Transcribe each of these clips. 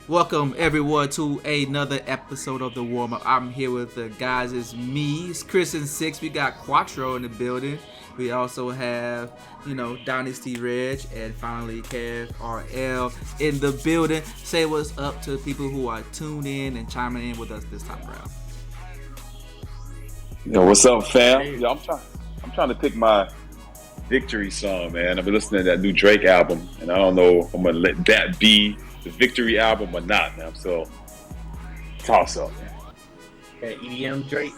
Welcome everyone to another episode of the Warmup. I'm here with the guys. It's me, it's Chris and Six. We got Quattro in the building. We also have, Dynasty Reg and finally Kev RL in the building. Say what's up to people who are tuned in and chiming in with us this time around. Yo, what's up, fam? Yo, I'm trying to pick my victory song, man. I've been listening to that new Drake album, and I don't know if I'm gonna let that be the victory album or not, man. So toss up, man. That EDM Drake.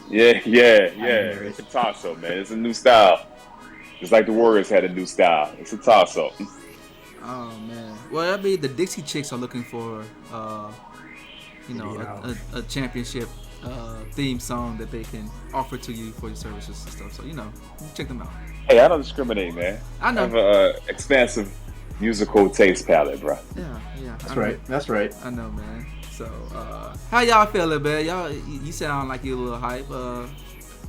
Yeah. It's a toss up, man. It's a new style. Just like the Warriors had a new style. It's a toss up. Oh man. Well, I mean, the Dixie Chicks are looking for, a championship theme song that they can offer to you for your services and stuff. So check them out. Hey, I don't discriminate, man. I know. I have an expansive musical taste palette, bro. Yeah. That's right. I know, man. So, how y'all feeling, man? You sound like you're a little hype.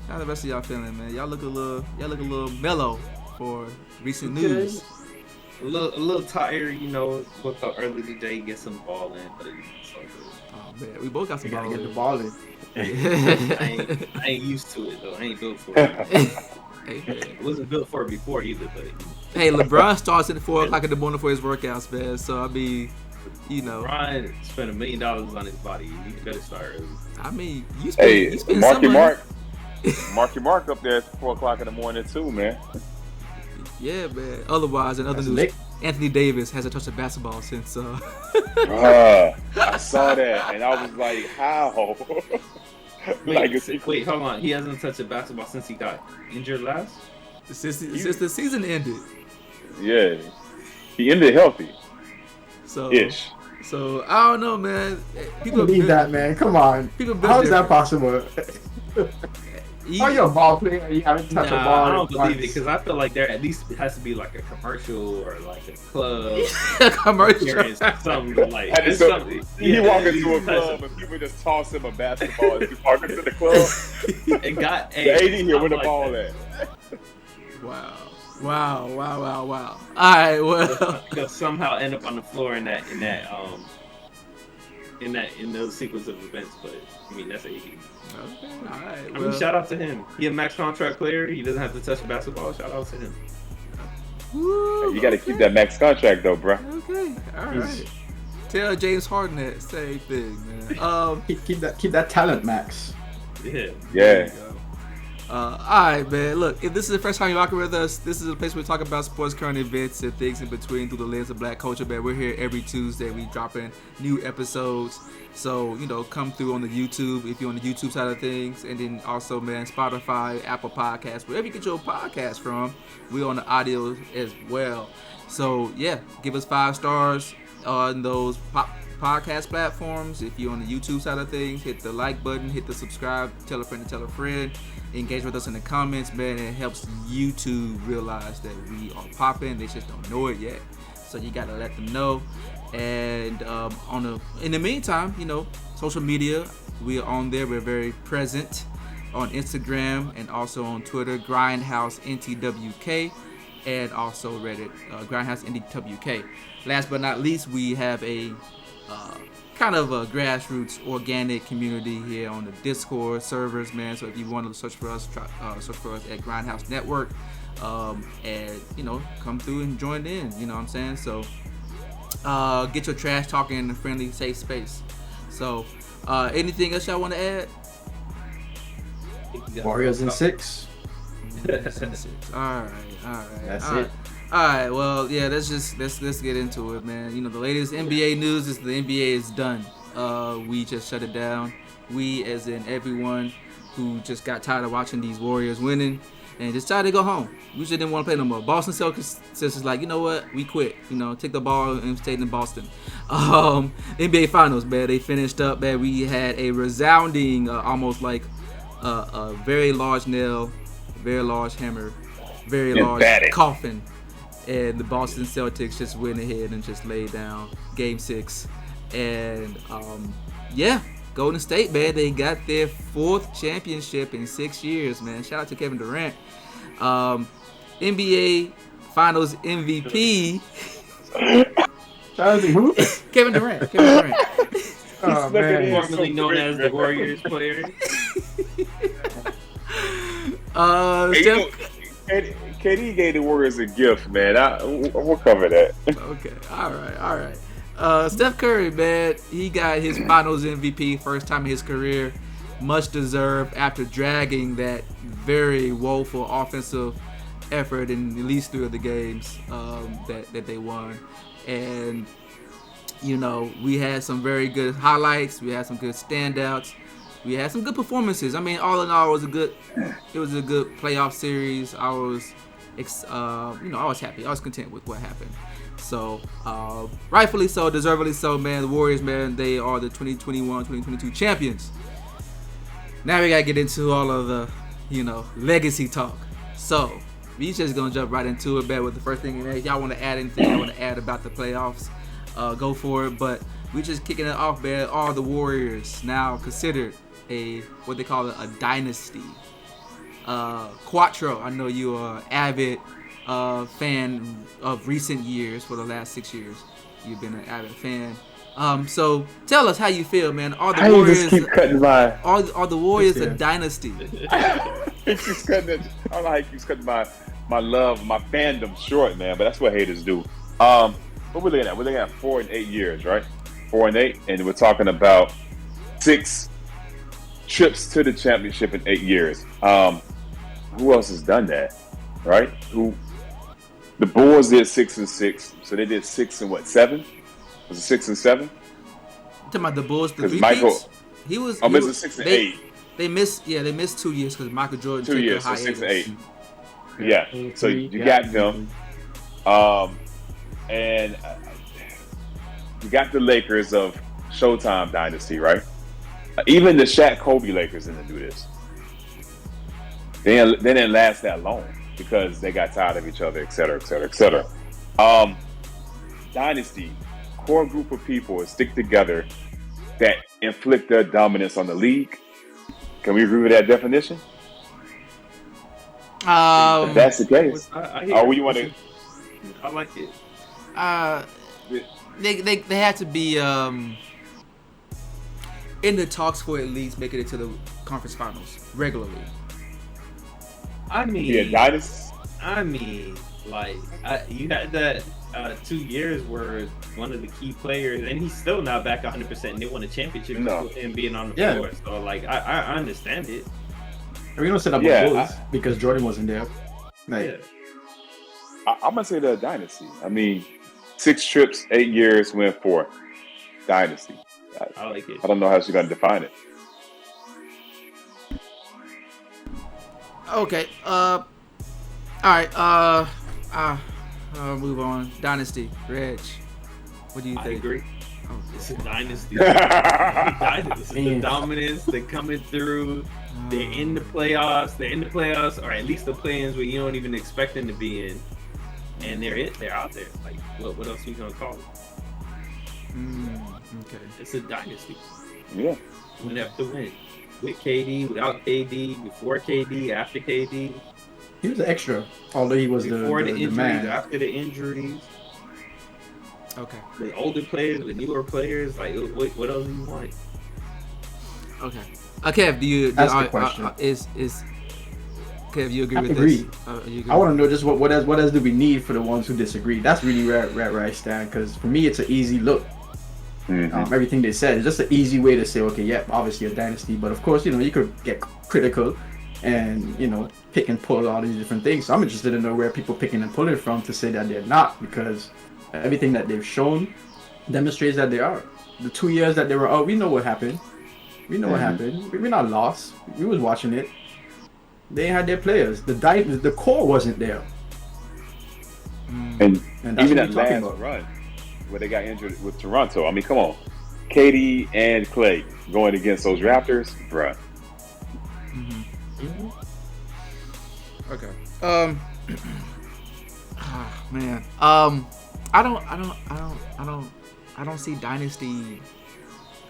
How the rest of y'all feeling, man? Y'all look a little mellow for recent news. A little tired, woke up early today, get some ball in, but it's all good. Oh man, we both got some ball. Get the ball in. I ain't used to it though. I ain't built for it. Hey, I wasn't built for it before either, but hey, LeBron starts at 4 o'clock in the morning for his workouts, man. So I mean, Brian spent $1 million on his body. You better start early. I mean, you Hey, spend Marky some Mark. Marky Mark up there at 4 o'clock in the morning too, man. Yeah, man. Otherwise, in other That's news, lit. Anthony Davis hasn't touched a basketball since. I saw that and I was like, how? Wait, hold on. He hasn't touched a basketball since he got injured last? Since the season ended. Yeah, he ended healthy. So, Ish. so I don't know, man. People Believe that, man. Come on. People How is that possible? Are you a ball player and you haven't touched a ball? I don't believe it because I feel like there at least has to be like a commercial or like a club commercial? appearance, something like Had to it's go- something. He walk at into a least club and people just toss him a basketball as he walk into the club. It got The AD here with the like ball that. at. Wow. All right, well. They'll somehow end up on the floor in those sequence of events, but I mean that's AD. Okay, all right. I mean, shout out to him. He a max contract player. He doesn't have to touch a basketball. Shout out to him. You got to keep that max contract though, bro. Okay, all right. Tell James Harden that same thing, man. Keep that talent, Max. Yeah. Yeah. All right, man. Look, if this is the first time you're rocking with us, this is a place where we talk about sports, current events, and things in between through the lens of Black culture. Man, we're here every Tuesday. We dropping new episodes, so come through on the YouTube if you're on the YouTube side of things, and then also, man, Spotify, Apple Podcasts, wherever you get your podcast from. We're on the audio as well. So yeah, give us 5 stars on those podcast platforms. If you're on the YouTube side of things, hit the like button, hit the subscribe, tell a friend to tell a friend. Engage with us in the comments, man. It helps YouTube realize that we are popping. They just don't know it yet, so you gotta let them know. And in the meantime, social media, we are on there. We're very present on Instagram and also on Twitter, Grindhouse NTWK, and also Reddit, Grindhouse NTWK. Last but not least, we have a kind of a grassroots organic community here on the Discord servers, man. So if you want to search for us, search for us at Grindhouse Network, and come through and join in. You know what I'm saying? So get your trash talking in a friendly, safe space. So anything else y'all want to add? Warriors in 6. All right. That's All it. right. All right, well, yeah, let's get into it, man. The latest NBA news is the NBA is done. We just shut it down. We, as in everyone who just got tired of watching these Warriors winning and decided to go home. We just didn't want to play no more. Boston Celtics is like, you know what? We quit. Take the ball and stayed in Boston. NBA Finals, man. They finished up, man. We had a resounding, almost like a very large nail, very large hammer, very large coffin. And the Boston Celtics just went ahead and just laid down Game 6. And, Golden State, man, they got their 4th championship in 6 years, man. Shout out to Kevin Durant. NBA Finals MVP Shout out to who? Kevin Durant. Kevin Durant. Oh, man. Formerly known as the Warriors player. Hey, KD gave the Warriors a gift, man. We'll cover that. Okay. All right. Steph Curry, man, he got his Finals MVP, first time in his career, much deserved after dragging that very woeful offensive effort in at least 3 of the games that they won. And you know, we had some very good highlights. We had some good standouts. We had some good performances. I mean, all in all, it was a good playoff series. I was, I was happy. I was content with what happened. So, rightfully so, deservedly so, man. The Warriors, man, they are the 2021-2022 champions. Now we gotta get into all of the, legacy talk. So, we just gonna jump right into it, man. With the first thing, y'all want to add anything? I want to add about the playoffs? Go for it. But we just kicking it off, man. All the Warriors now considered what they call a dynasty. Quattro, I know you are an avid fan of recent years. For the last 6 years, you've been an avid fan. So tell us how you feel, man. Are the Warriors? Just keep cutting my. Are the Warriors a dynasty? He keeps cutting it. I don't know how he keeps cutting my love, my fandom short, man. But that's what haters do. What we're looking at? We're looking at 4 and 8 years, right? 4 and 8, and we're talking about 6 trips to the championship in 8 years. Who else has done that, right? The Bulls did 6 and 6, so they did 6 and 7? Was it 6 and 7? Talking about the Bulls, the three Michael. peats? He was. Oh, it's 6 and 8. They missed 2 years because Michael Jordan 2 took years, a so 6 and hiatus. 8. Yeah. So you got them. And you got the Lakers of Showtime Dynasty, right? Even the Shaq Kobe Lakers didn't do this. They didn't last that long because they got tired of each other, et cetera, et cetera, et cetera. Dynasty, core group of people that stick together that inflict their dominance on the league. Can we agree with that definition? If that's the case. You want to? I like it. They had to be in the talks for at least making it to the conference finals regularly. Dynasty. You had that 2 years where one of the key players, and he's still not back 100%. And they won a championship with him being on the floor. So I understand it. We don't set up the Bulls because Jordan wasn't there. I'm gonna say the dynasty. I mean, 6 trips, 8 years, win 4. Dynasty. I like it. I don't know how she's gonna define it. Okay. All right. Move on. Dynasty. Reg, what do you think? I agree. Oh, it's a dynasty. It's the dominance. They're coming through. They're in the playoffs. Or at least the play-ins where you don't even expect them to be in. And they're out there. Like, what else are you gonna call it? Okay. It's a dynasty. Yeah. Win after win. With KD, without KD, before KD, after KD. He was an extra, although he was before the injuries, man. after the injuries. Okay. The older players, the newer players, like what else do you want? Okay. Kev, do you? That's the question. Kev, you agree with agree. this? I want to know just what else do we need for the ones who disagree? That's really where I stand, because for me it's an easy look. Mm-hmm. Everything they said is just an easy way to say, okay, yeah, obviously a dynasty, but of course, you could get critical and pick and pull all these different things. So I'm interested to know where people picking and pulling from to say that they're not, because everything that they've shown demonstrates that they are. The 2 years that they were out, we know what happened. What happened. We're not lost. We was watching it. They had their players. The core wasn't there. And that's even what that we're talking last about. run where they got injured with Toronto. I mean, come on. KD and Clay going against those Raptors, bruh. Okay. Man. I don't see dynasty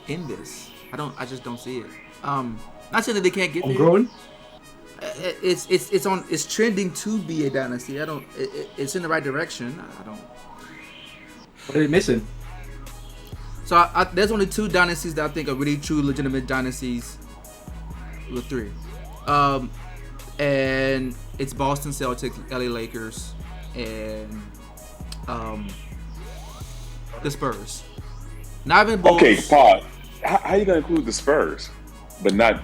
in this. I just don't see it. Not saying that they can't get there. Homegrown? It's trending to be a dynasty. It's in the right direction. I don't. What are they missing? So there's only 2 dynasties that I think are really true, legitimate dynasties. With 3, and it's Boston Celtics, LA Lakers, and the Spurs. Not even Bulls. Okay, Paul. How you gonna include the Spurs, but not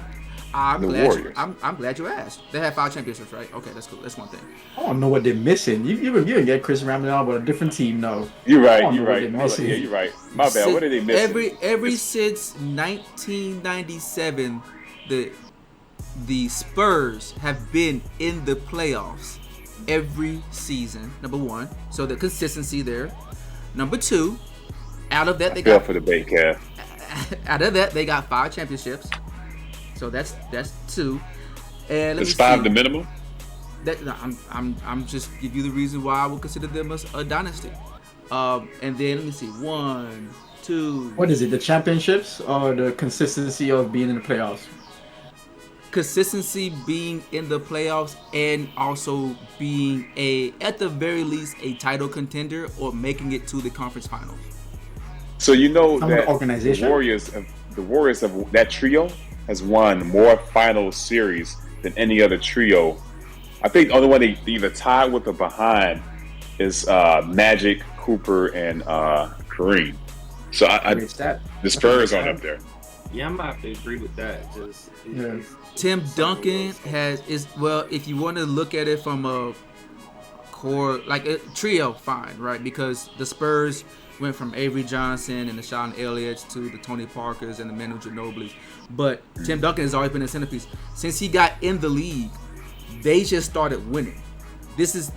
the Warriors? I'm glad you asked. They have 5 championships, right? Okay, that's cool. That's one thing. I don't know what they're missing. You can get Chris Randall, but a different team, no. You're right. You're right. Yeah, you're right. My bad. What are they missing? Every since 1997, the Spurs have been in the playoffs every season. Number 1, so the consistency there. Number 2, out of that they got for the bait, Kev. Out of that they got 5 championships. So that's 2. And Is 5 the minimum? I'm just give you the reason why I would consider them a dynasty. And then let me see, 1, 2. What is it? The championships or the consistency of being in the playoffs? Consistency being in the playoffs and also being at the very least a title contender or making it to the conference finals. So you know that organization. the Warriors have that trio has won more final series than any other trio. I think the only one they either tied with or behind is Magic, Cooper, and Kareem. So the Spurs aren't up there. Yeah, I'm about to agree with that. Tim Duncan if you want to look at it from a core, like a trio, fine, right? Because the Spurs went from Avery Johnson and the Sean Elliott's to the Tony Parkers and the Manu Ginobili's. But Tim Duncan has always been a centerpiece. Since he got in the league, they just started winning. This is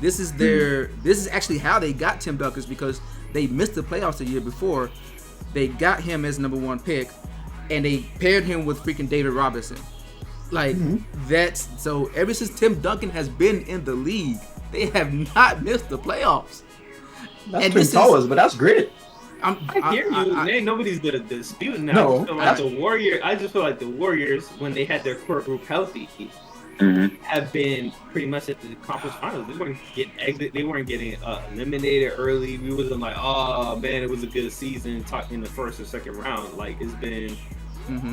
actually how they got Tim Duncan, because they missed the playoffs the year before. They got him as number 1 pick, and they paired him with freaking David Robinson. Like that's so. Ever since Tim Duncan has been in the league, they have not missed the playoffs. That's Twin Towers, but that's great. I hear you. Ain't nobody's gonna dispute now. No, I just feel like the Warriors, when they had their core group healthy, have been pretty much at the conference finals. They weren't getting eliminated early. We wasn't like, oh man, it was a good season. In the first or second round, like it's been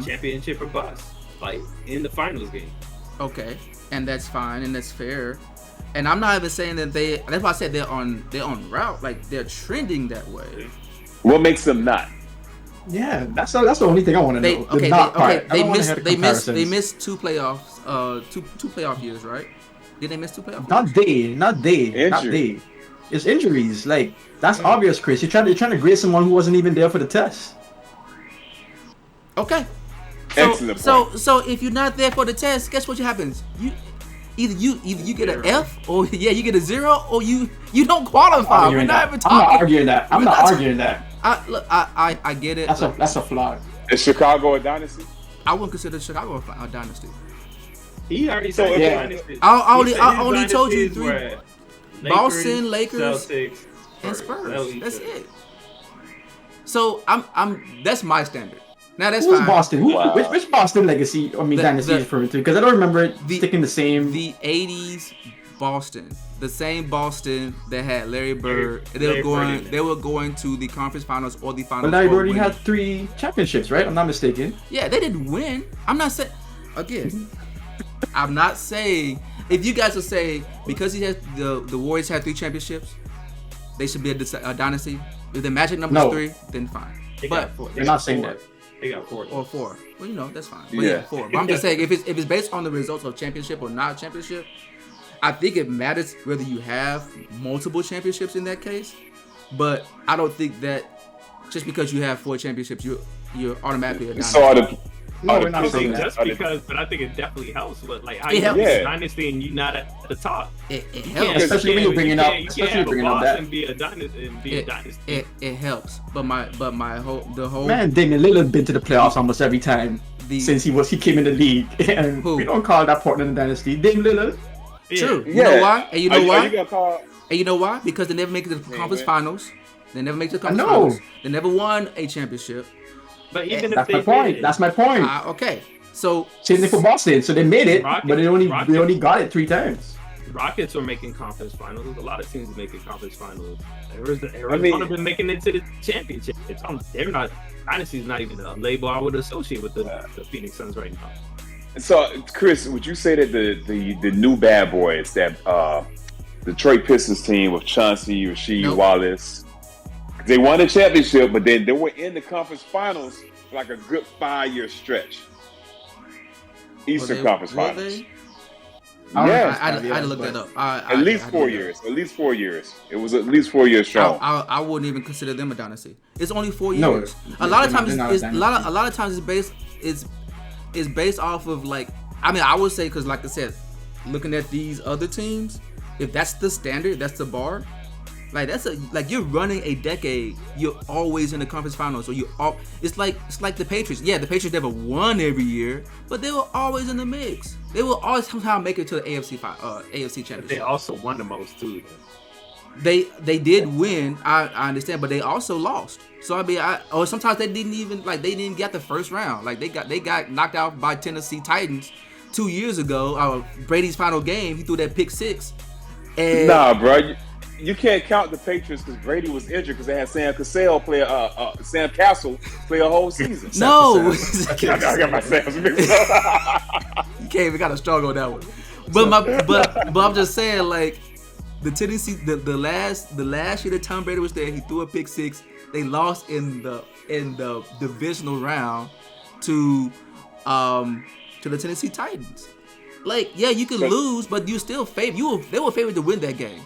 championship or bust. Like in the finals game. Okay, and that's fine and that's fair. And I'm not even saying that that's why I said they're on route, like they're trending that way. What makes them not? Yeah, that's the only thing I want to know. They missed 2 playoffs, two playoff years, right? Did they miss 2 playoff years? Not they. It's injuries. Like that's obvious, Chris. You're trying to grade someone who wasn't even there for the test. Okay. So if you're not there for the test, guess what happens? Either you get an F, or you get a 0, or you don't qualify. We're not even talking. I'm not arguing that. I get it. That's a flaw. Is Chicago a dynasty? I wouldn't consider Chicago a dynasty. He already said dynasty. I only told you 3: Lakers, Boston, Lakers, Celtics, and Spurs. That's it. So that's my standard. Now that's Who's fine. Boston? Which Boston legacy? Dynasty is referring to, because I don't remember it sticking the same. The '80s Boston, the same Boston that had Larry Bird. They were going to the conference finals or the finals. But Larry Bird already had 3 championships, right? I'm not mistaken. Yeah, they didn't win. I'm not saying again. I'm not saying if you guys will say because he has the Warriors had 3 championships, they should be a dynasty. If the Magic number 3, then fine. They're not saying that. They got 4. Or 4. Well, that's fine. But 4. But I'm just saying if it's based on the results of championship or not championship, I think it matters whether you have multiple championships in that case. But I don't think that just because you have 4 championships, you're automatically a dynasty. No, we're not saying that. Just because, but I think it definitely helps. But like, how you have a dynasty and you're not at the top. It helps, especially when you're bringing up. Especially bringing up that. And be a dynasty. It helps, but my whole man, Damian Lillard been to the playoffs almost every time since he came in the league, and we don't call that Portland a dynasty. Damian Lillard. True. You know why? And you know why? And you know why? Because they never make it to the conference finals. They never make it to the conference finals. They never won a championship. But even that's my point. Okay. So same thing for Boston. So they made it, but they only got it 3 times. Rockets were making conference finals. A lot of teams are making conference finals. Arizona's been making it to the championship. They're not Dynasty is not even a label I would associate with the Phoenix Suns right now. So, Chris, would you say that the new bad boys, that the Detroit Pistons team with Chauncey, Rasheed Wallace, they won a championship, but then they were in the conference finals for like a good 5-year stretch. Eastern Conference Finals. Yes, I had to look that up. At least 4 years. At least 4 years. It was at least 4 years strong. I wouldn't even consider them a dynasty. It's only 4 years. A lot of times it's based off of like. I mean, I would say because, like I said, looking at these other teams, if that's the standard, that's the bar. Like you're running a decade. You're always in the conference finals, so it's like the Patriots. Yeah, the Patriots never won every year, but they were always in the mix. They will always somehow make it to the AFC championship. They also won the most too. They did win. I understand, but they also lost. So I mean, or sometimes they didn't get the first round. Like they got knocked out by Tennessee Titans 2 years ago. Brady's final game, he threw that pick six. And nah, bro. You can't count the Patriots because Brady was injured because they had Sam Castle play Sam Castle play a whole season. No, I got my Sam's mixed up. You can't even got to struggle on that one. But I'm just saying, like the Tennessee, the last year that Tom Brady was there, he threw a pick six. They lost in the divisional round to the Tennessee Titans. Like, yeah, you could lose, but you still they were favored to win that game.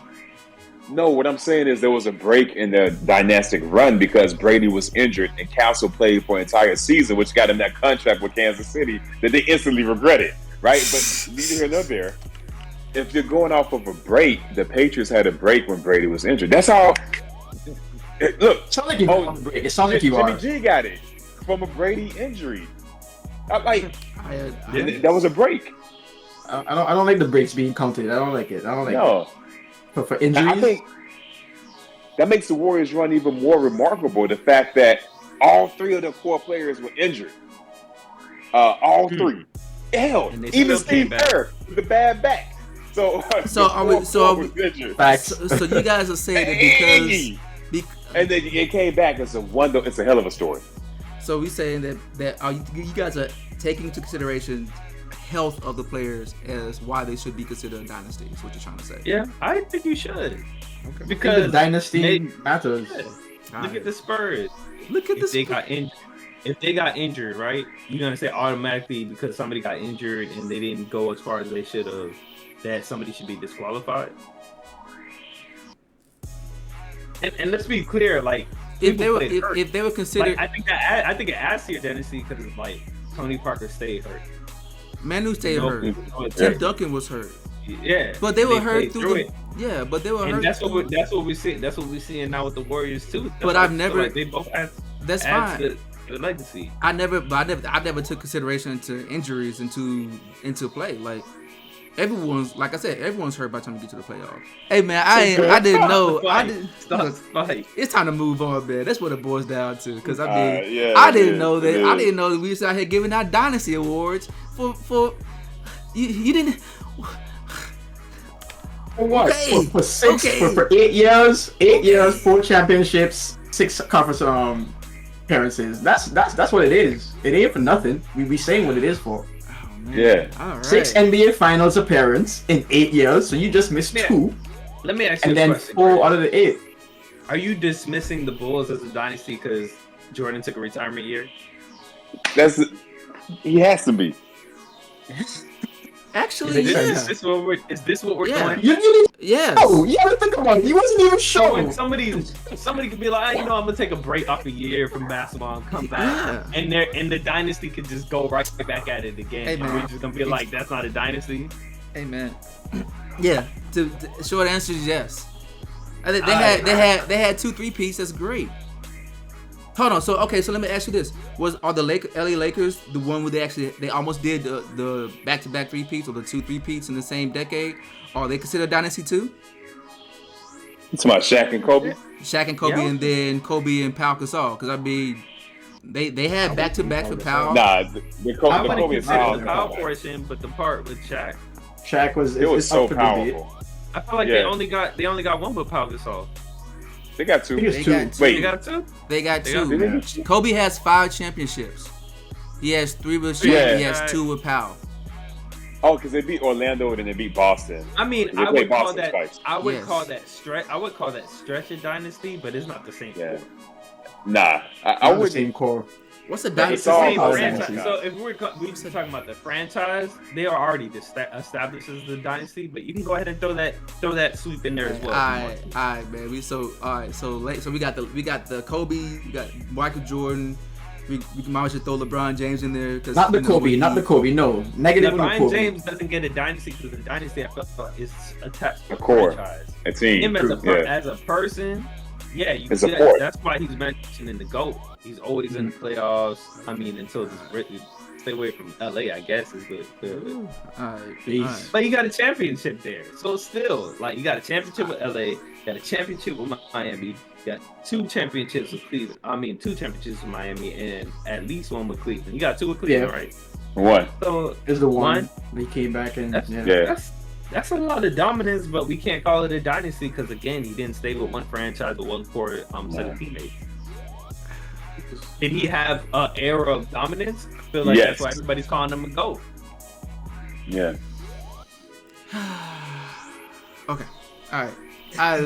No, what I'm saying is there was a break in their dynastic run because Brady was injured and Castle played for an entire season, which got him that contract with Kansas City that they instantly regretted, right? But neither here nor there. If you're going off of a break, the Patriots had a break when Brady was injured. That's how. Look, it sounds like you on a break. It sounds like you Jimmy are. G got it from a Brady injury. That was a break. I don't like the breaks being counted. I don't like it. I don't like it. For injuries? I think that makes the Warriors run even more remarkable. The fact that all three of the core players were injured. All three. Hell, even Steve Kerr with the bad back. So you guys are saying that because and then it came back as it's a hell of a story. So we saying that you guys are taking into consideration health of the players as why they should be considered a dynasty is what you're trying to say. Yeah, I think you should. Okay. Because the dynasty matters. Yeah. Look at the Spurs. If they got injured, right? You're gonna say automatically because somebody got injured and they didn't go as far as they should have, that somebody should be disqualified. And let's be clear, like if they were considered, like, I think it adds to your dynasty because like Tony Parker stayed hurt. Manu stayed hurt. Tim Duncan was hurt. Yeah, but they were hurt through it. Yeah, but they were hurt. And that's what we see. That's what we're seeing now with the Warriors too. But I've never. Like they both add. That's fine. To the legacy. I never took consideration into injuries into play. Like everyone's hurt by the time you get to the playoffs. Hey man, I didn't know. It's time to move on, man. That's what it boils down to. Because I didn't know that. I didn't know that we was out here giving out dynasty awards for you didn't. For what? Okay. For 8 years, 4 championships, 6 conference appearances. That's what it is. It ain't for nothing. We saying what it is for. Yeah. All right. 6 NBA Finals appearance in 8 years, so you just missed 2. Let me ask you and a then question. 4 out of the 8. Are you dismissing the Bulls as a dynasty because Jordan took a retirement year? He has to be. Actually, yeah. Is this what we're doing? Yes. Oh, you gotta think about it. He wasn't even sure. So when somebody could be like, I'm gonna take a break off a year from basketball and come back, and the dynasty could just go right back at it again. Hey, man. We're just gonna be like, that's not a dynasty. Hey man. Yeah. The short answer is yes. They had 2 3-peats. That's great. Hold on. So let me ask you this: are the LA Lakers the one where they almost did the back-to-back 3-peats or the 2 3-peats in the same decade? Are they considered dynasty too? It's about Shaq and Kobe. Shaq and Kobe, and then Kobe and Pau Gasol. Because I mean, they had back-to-back with Pau. Nah, the Kobe and Pau portion, but the part with Shaq. Shaq was so powerful. I feel like they only got one with Pau Gasol. They got two. They got two. Wait, They got two. They got They two. got two. Kobe has 5 championships. He has 3 with Shaq. Yeah. He has 2 with Powell. oh, because they beat Orlando and they beat Boston. I mean, They I played would call Boston that. twice. I would Yes. call that stretch. I would call that stretch a dynasty, but it's not the same. Yeah. core. Nah, I Not the would. same core. What's a It's dynasty? It's the all same about franchise. dynasty. So if we were talking about the franchise, they are already established as the dynasty. But you can go ahead and throw that sweep in there as well. All right, man. So we got the Kobe, we got Michael Jordan. We might should throw LeBron James in there because Not the Kobe. No. Negative on the LeBron Kobe. James doesn't get a dynasty because the dynasty I felt is attached to A core. franchise. A team. Him as Yeah. as a person, yeah, you It's a see core. that's why he's mentioned in the GOAT. He's always in the playoffs. I mean, until stay away from LA, I guess is the all Peace. right. But you got a championship there. So still, like, you got a championship with LA, you got a championship with Miami, you got 2 championships with Cleveland. I mean, 2 championships with Miami and at least 1 with Cleveland. You got 2 with Cleveland, Yeah. right? One. So Is the one. They came back and That's- yeah. Yeah. that's a lot of dominance, but we can't call it a dynasty because again, he didn't stay with one franchise or one core set of teammates. Did he have an era of dominance? I feel like Yes. that's why everybody's calling him a GOAT. Yeah. Okay. All right.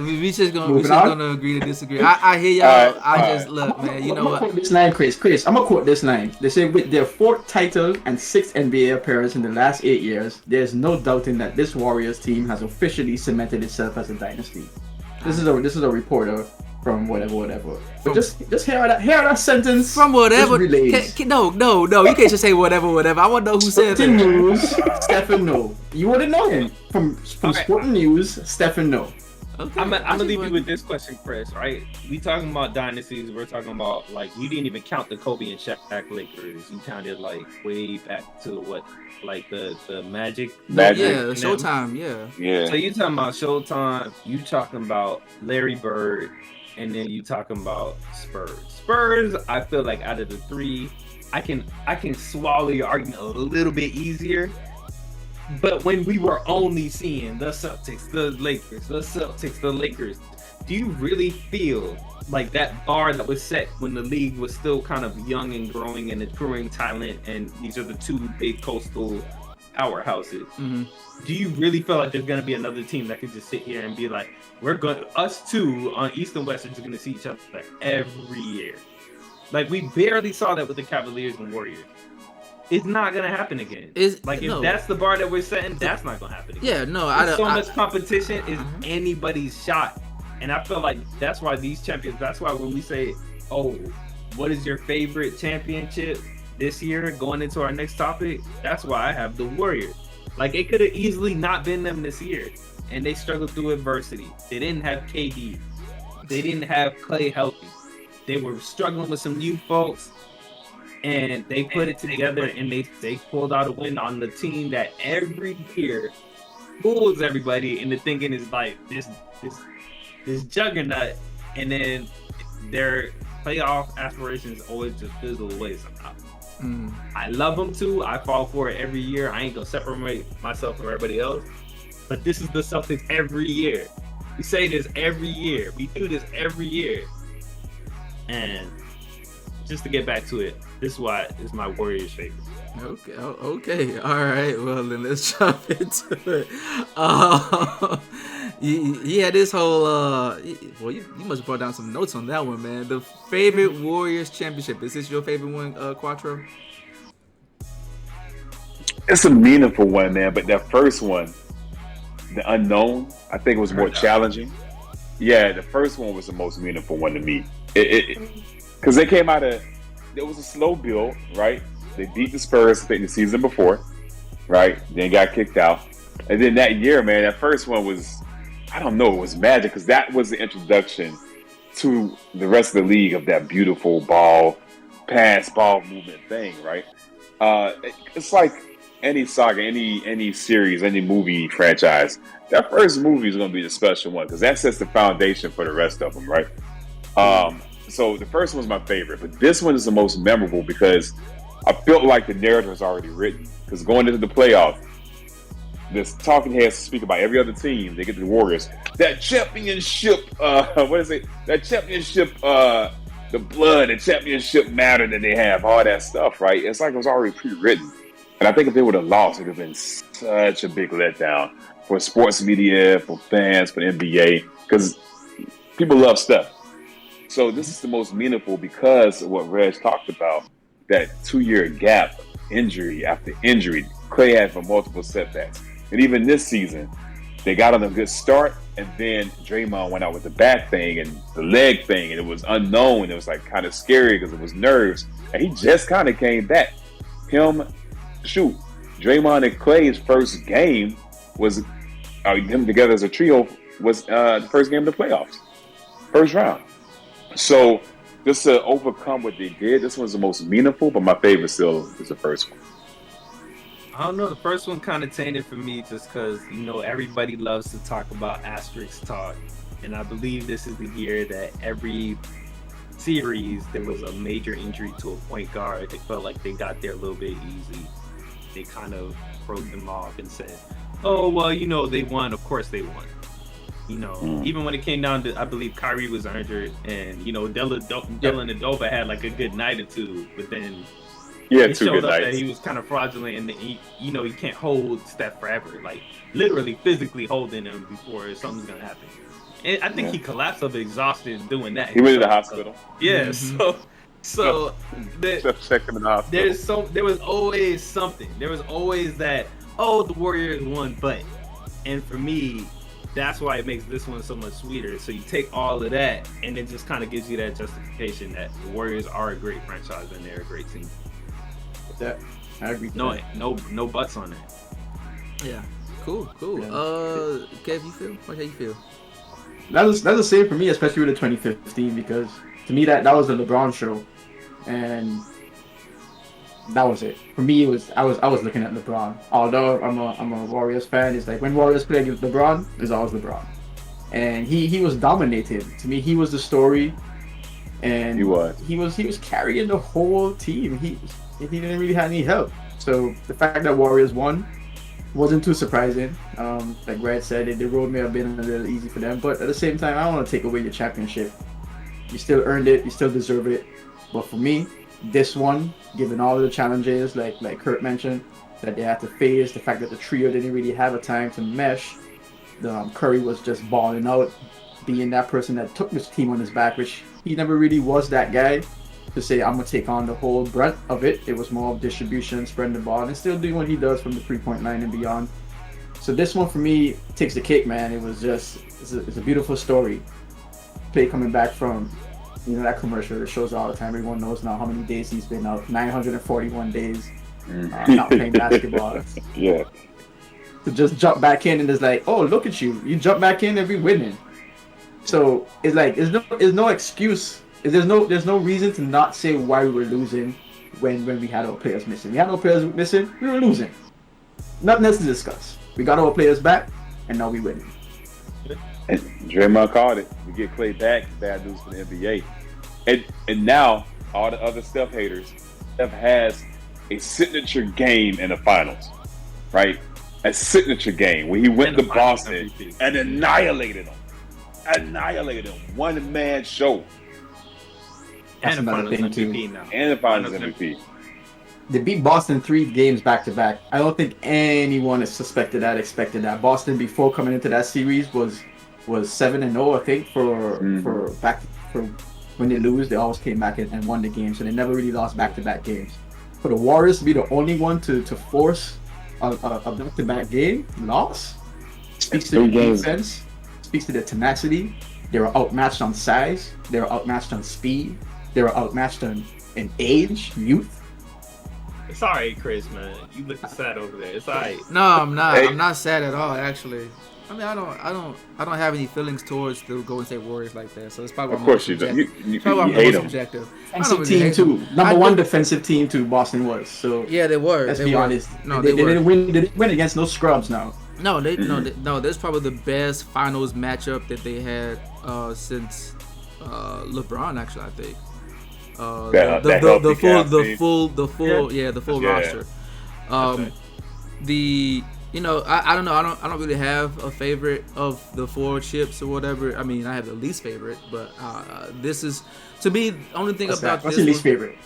We just Moving on. gonna agree to disagree. I hear y'all. All right, I all just look, man. You know I'm gonna what? quote this line, Chris. I'm gonna quote this line. They say with their 4th title and 6th NBA appearance in the last 8 years, there's no doubting that this Warriors team has officially cemented itself as a dynasty. This is a reporter from whatever. But just hear that sentence From whatever. just relays. No. You can't just say whatever. I want to know who said Sporting that. News, Stephen No. You wouldn't know him from Okay. Sporting News, Stephen No. Okay. I'm gonna leave you with this question, Chris. Right? We talking about dynasties. We're talking about like you didn't even count the Kobe and Shaq Lakers. You counted like way back to what, like the Magic. Magic. Yeah, Showtime. Yeah. Yeah. So you talking about Showtime? You talking about Larry Bird, and then you talking about Spurs. Spurs, I feel like out of the 3, I can swallow your argument a little bit easier. But when we were only seeing the Celtics, the Lakers, do you really feel like that bar that was set when the league was still kind of young and growing and accruing talent, and these are the 2 big coastal powerhouses? Mm-hmm. Do you really feel like there's gonna be another team that could just sit here and be like, us 2 on East and West are just gonna see each other every year? Like we barely saw that with the Cavaliers and Warriors. It's not gonna happen again. If that's the bar that we're setting, that's not gonna happen again. Yeah, no, There's so much competition is anybody's shot. And I feel like that's why these champions, that's why when we say, oh, what is your favorite championship this year going into our next topic? That's why I have the Warriors. Like it could have easily not been them this year. And they struggled through adversity. They didn't have KD. They didn't have Clay healthy. They were struggling with some new folks. And they put it together and they pulled out a win on the team that every year fools everybody into thinking is like this juggernaut, and then their playoff aspirations always just fizzle away somehow. I love them too. I fall for it every year. I ain't gonna separate myself from everybody else. But this is the Celtics every year. We say this every year. We do this every year. And just to get back to it, this is why it's my Warriors favorite. Okay. All right. Well, then let's jump into it. Yeah, this whole well, you must have brought down some notes on that one, man. The favorite Warriors championship. Is this your favorite one, Quattro? It's a meaningful one, man. But that first one, the unknown, I think it was more challenging. Yeah, the first one was the most meaningful one to me. Because they came out of, it was a slow build, right? They beat the Spurs, I think, the season before, right? Then got kicked out. And then that year, man, that first one was, I don't know, it was magic because that was the introduction to the rest of the league of that beautiful ball movement thing, right? It's like any saga, any series, any movie franchise. That first movie is going to be the special one because that sets the foundation for the rest of them, right? So the first one's my favorite, but this one is the most memorable because I felt like the narrative was already written. Because going into the playoff, this talking heads speak about every other team. They get the Warriors. That championship, what is it? That championship, the blood, the championship matter that they have, all that stuff, right? It's like it was already pre-written. And I think if they would have lost, it would have been such a big letdown for sports media, for fans, for the NBA, because people love Steph. So this is the most meaningful because of what Reg talked about, that 2-year gap, injury after injury. Clay had for multiple setbacks. And even this season, they got on a good start, and then Draymond went out with the back thing and the leg thing, and it was unknown. It was like kind of scary because it was nerves. And he just kind of came back. Draymond and Clay's first game was them together as a trio was the first game of the playoffs, first round. So just to overcome what they did, this one's the most meaningful, but my favorite still is the first one. I don't know. The first one kind of tainted for me just because, everybody loves to talk about asterisk talk. And I believe this is the year that every series there was a major injury to a point guard. They felt like they got there a little bit easy. They kind of wrote them off and said, oh, well, they won. Of course they won. Even when it came down to, I believe Kyrie was injured, and Dylan Adova had like a good night or two, but then he showed up that he was kind of fraudulent, and he can't hold Steph forever, like literally physically holding him before something's gonna happen. And I think he collapsed of exhaustion doing that. He went to the hospital. Yeah, Mm-hmm. so checked him in the hospital. There was always something. There was always that. Oh, the Warriors won, and for me, that's why it makes this one so much sweeter. So you take all of that, and it just kind of gives you that justification that the Warriors are a great franchise and they're a great team. That I agree. No buts on that. Yeah, cool. Yeah. Kev, you feel? How you feel? That's the same for me, especially with the 2015, because to me that was the LeBron show, and that was it. For me, I was looking at LeBron. Although I'm a Warriors fan, it's like when Warriors play against LeBron, it's always LeBron, and he was dominated. To me, he was the story, and he was carrying the whole team. He didn't really have any help. So the fact that Warriors won wasn't too surprising. Like Brad said, the road may have been a little easy for them, but at the same time, I don't want to take away your championship. You still earned it. You still deserve it. But for me, this one, given all of the challenges, like Kurt mentioned, that they had to face, the fact that the trio didn't really have a time to mesh, Curry was just balling out, being that person that took this team on his back, which he never really was that guy to say, I'm going to take on the whole brunt of it. It was more of distribution, spreading the ball, and still doing what he does from the 3-point line and beyond. So this one for me takes the cake, man. It was just, it's a beautiful story. Clay coming back from, that commercial that shows all the time. Everyone knows now how many days he's been out. 941 days not playing basketball. Yeah. To just jump back in and it's like, oh, look at you. You jump back in and we winning. So it's like, there's no excuse. There's no reason to not say why we were losing when we had our players missing. We had our players missing, we were losing. Nothing else to discuss. We got our players back, and now we winning. And Draymond called it. We get Clay back, bad news for the NBA. And now, all the other Steph haters, Steph has a signature game in the finals, right? A signature game where he went to Boston and annihilated them. One-man show. That's and the another finals thing, MVP too. now. And the finals MVP. They beat Boston 3 games back to back. I don't think anyone expected that. Boston before coming into that series was 7-0, I think, for when they lose, they always came back and won the game. So they never really lost back-to-back games. For the Warriors to be the only one to force a back-to-back game loss speaks to their defense, speaks to their tenacity. They were outmatched on size. They were outmatched on speed. They were outmatched in age, youth. It's all right, Chris, man. You looking sad over there. It's all right. No, I'm not. Hey. I'm not sad at all, actually. I mean, I don't have any feelings towards the Golden State Warriors like that. So it's probably Of course you do. You hate them. subjective. Defensive team too. Number one defensive team too. Boston was. So yeah, they were. let's be honest. No, they were. didn't win. They didn't win against no scrubs now. No, That's probably the best finals matchup that they had since LeBron. Actually, I think. The full roster. Right. You know, I don't know. I don't really have a favorite of the 4 chips or whatever. I mean, I have the least favorite, but this is to me the only thing about What's this. your least favorite?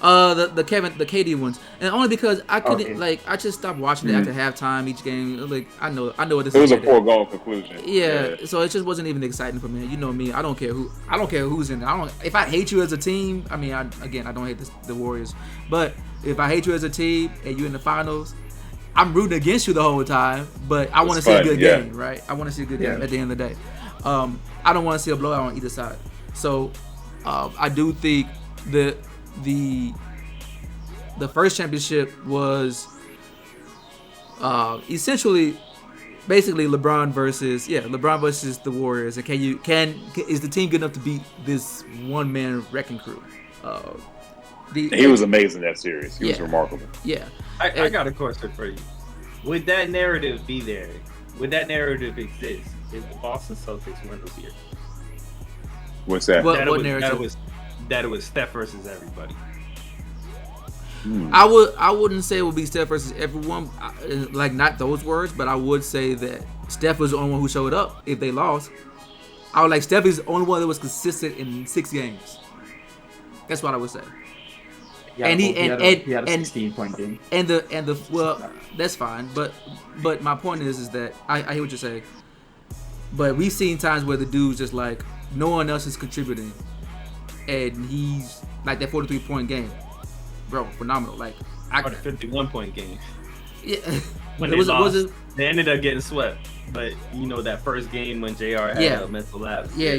The KD ones, and only because I couldn't Okay. I just stopped watching it after halftime each game. Like I know what this It was is. a foregone conclusion. Yeah, so it just wasn't even exciting for me. You know me, I don't care who's in it. If I hate you as a team, I mean, I don't hate the Warriors, but if I hate you as a team and you're in the finals, I'm rooting against you the whole time. But I want to see a good game, right? I want to see a good game at the end of the day. I don't want to see a blowout on either side. So I do think that the first championship was essentially basically LeBron versus the Warriors, and is the team good enough to beat this one man wrecking crew? He was amazing that series. He was remarkable. Yeah, I got a question for you. Would that narrative be there? Would that narrative exist if the Boston Celtics win this year? What's that? What narrative? That it was Steph versus everybody. I wouldn't say it would be Steph versus everyone, like not those words, but I would say that Steph was the only one who showed up if they lost. I would like Steph is the only one that was consistent in 6 games. That's what I would say. Yeah, he had a 16-point game. And the well, that's fine, but my point is that I hear what you're saying. But we've seen times where the dude's just like no one else is contributing, and he's like that 43-point game, bro, phenomenal. Like Or the 51-point game. Yeah, when they lost, they ended up getting swept. But you know that first game when JR had a mental lapse. Yeah. I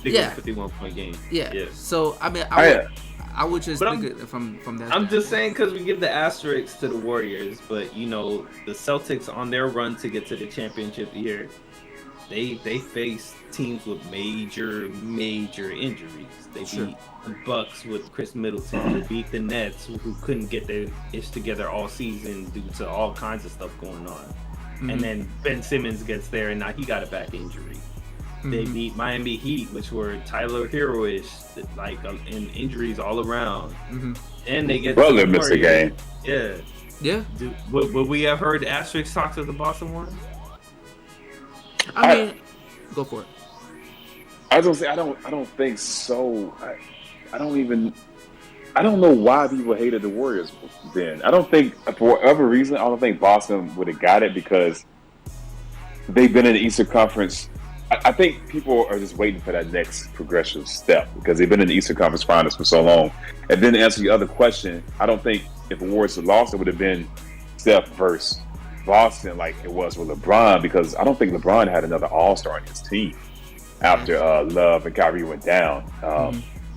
think it was a 51-point game. Yeah. So I mean, I would just think it from that. I'm just saying because we give the asterisks to the Warriors, but you know the Celtics on their run to get to the championship year, they faced teams with major injuries. They beat the Bucks with Chris Middleton. They beat the Nets who couldn't get their ish together all season due to all kinds of stuff going on. Mm-hmm. And then Ben Simmons gets there and now he got a back injury. Mm-hmm. They beat Miami Heat, which were Tyler Hero-ish, like and injuries all around. Mm-hmm. And they get Butler missed a game. Yeah. Would we have heard asterisk talks of the Boston one? I mean, go for it. I was gonna say I don't think so. I don't know why people hated the Warriors then. I don't think for whatever reason I don't think Boston would have got it because they've been in the Eastern Conference. I think people are just waiting for that next progressive step because they've been in the Eastern Conference Finals for so long. And then to answer the other question, I don't think if the Warriors had lost, it would have been Steph versus Boston like it was with LeBron because I don't think LeBron had another All-Star on his team after Love and Kyrie went down.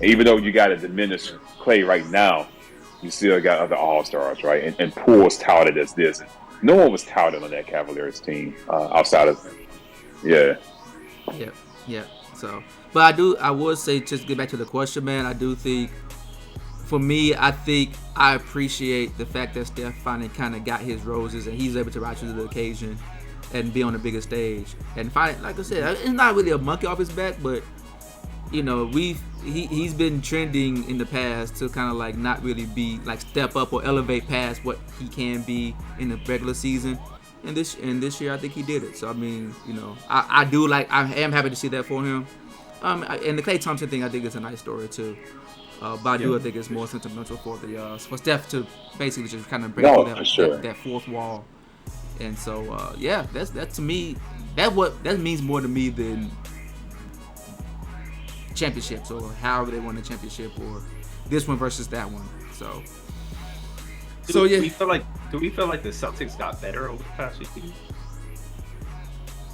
Even though you got a diminished Clay right now, you still got other All-Stars, right? And Poole's touted as this. And no one was touted on that Cavaliers team outside of Yeah. So, but I would say, just get back to the question, man. I do think, for me, I appreciate the fact that Steph finally kind of got his roses and he's able to rise to the occasion and be on the bigger stage. And finally, like I said, it's not really a monkey off his back, but you know, he's been trending in the past to kind of like not really be like step up or elevate past what he can be in the regular season. And this year, I think he did it. So I mean, you know, I am happy to see that for him. And the Klay Thompson thing, I think is a nice story too. But I think it's more sentimental for Steph to basically just kind of break through that fourth wall. And so that to me, that means more to me than championships or however they won the championship or this one versus that one. Do we feel like the Celtics got better over the past few years?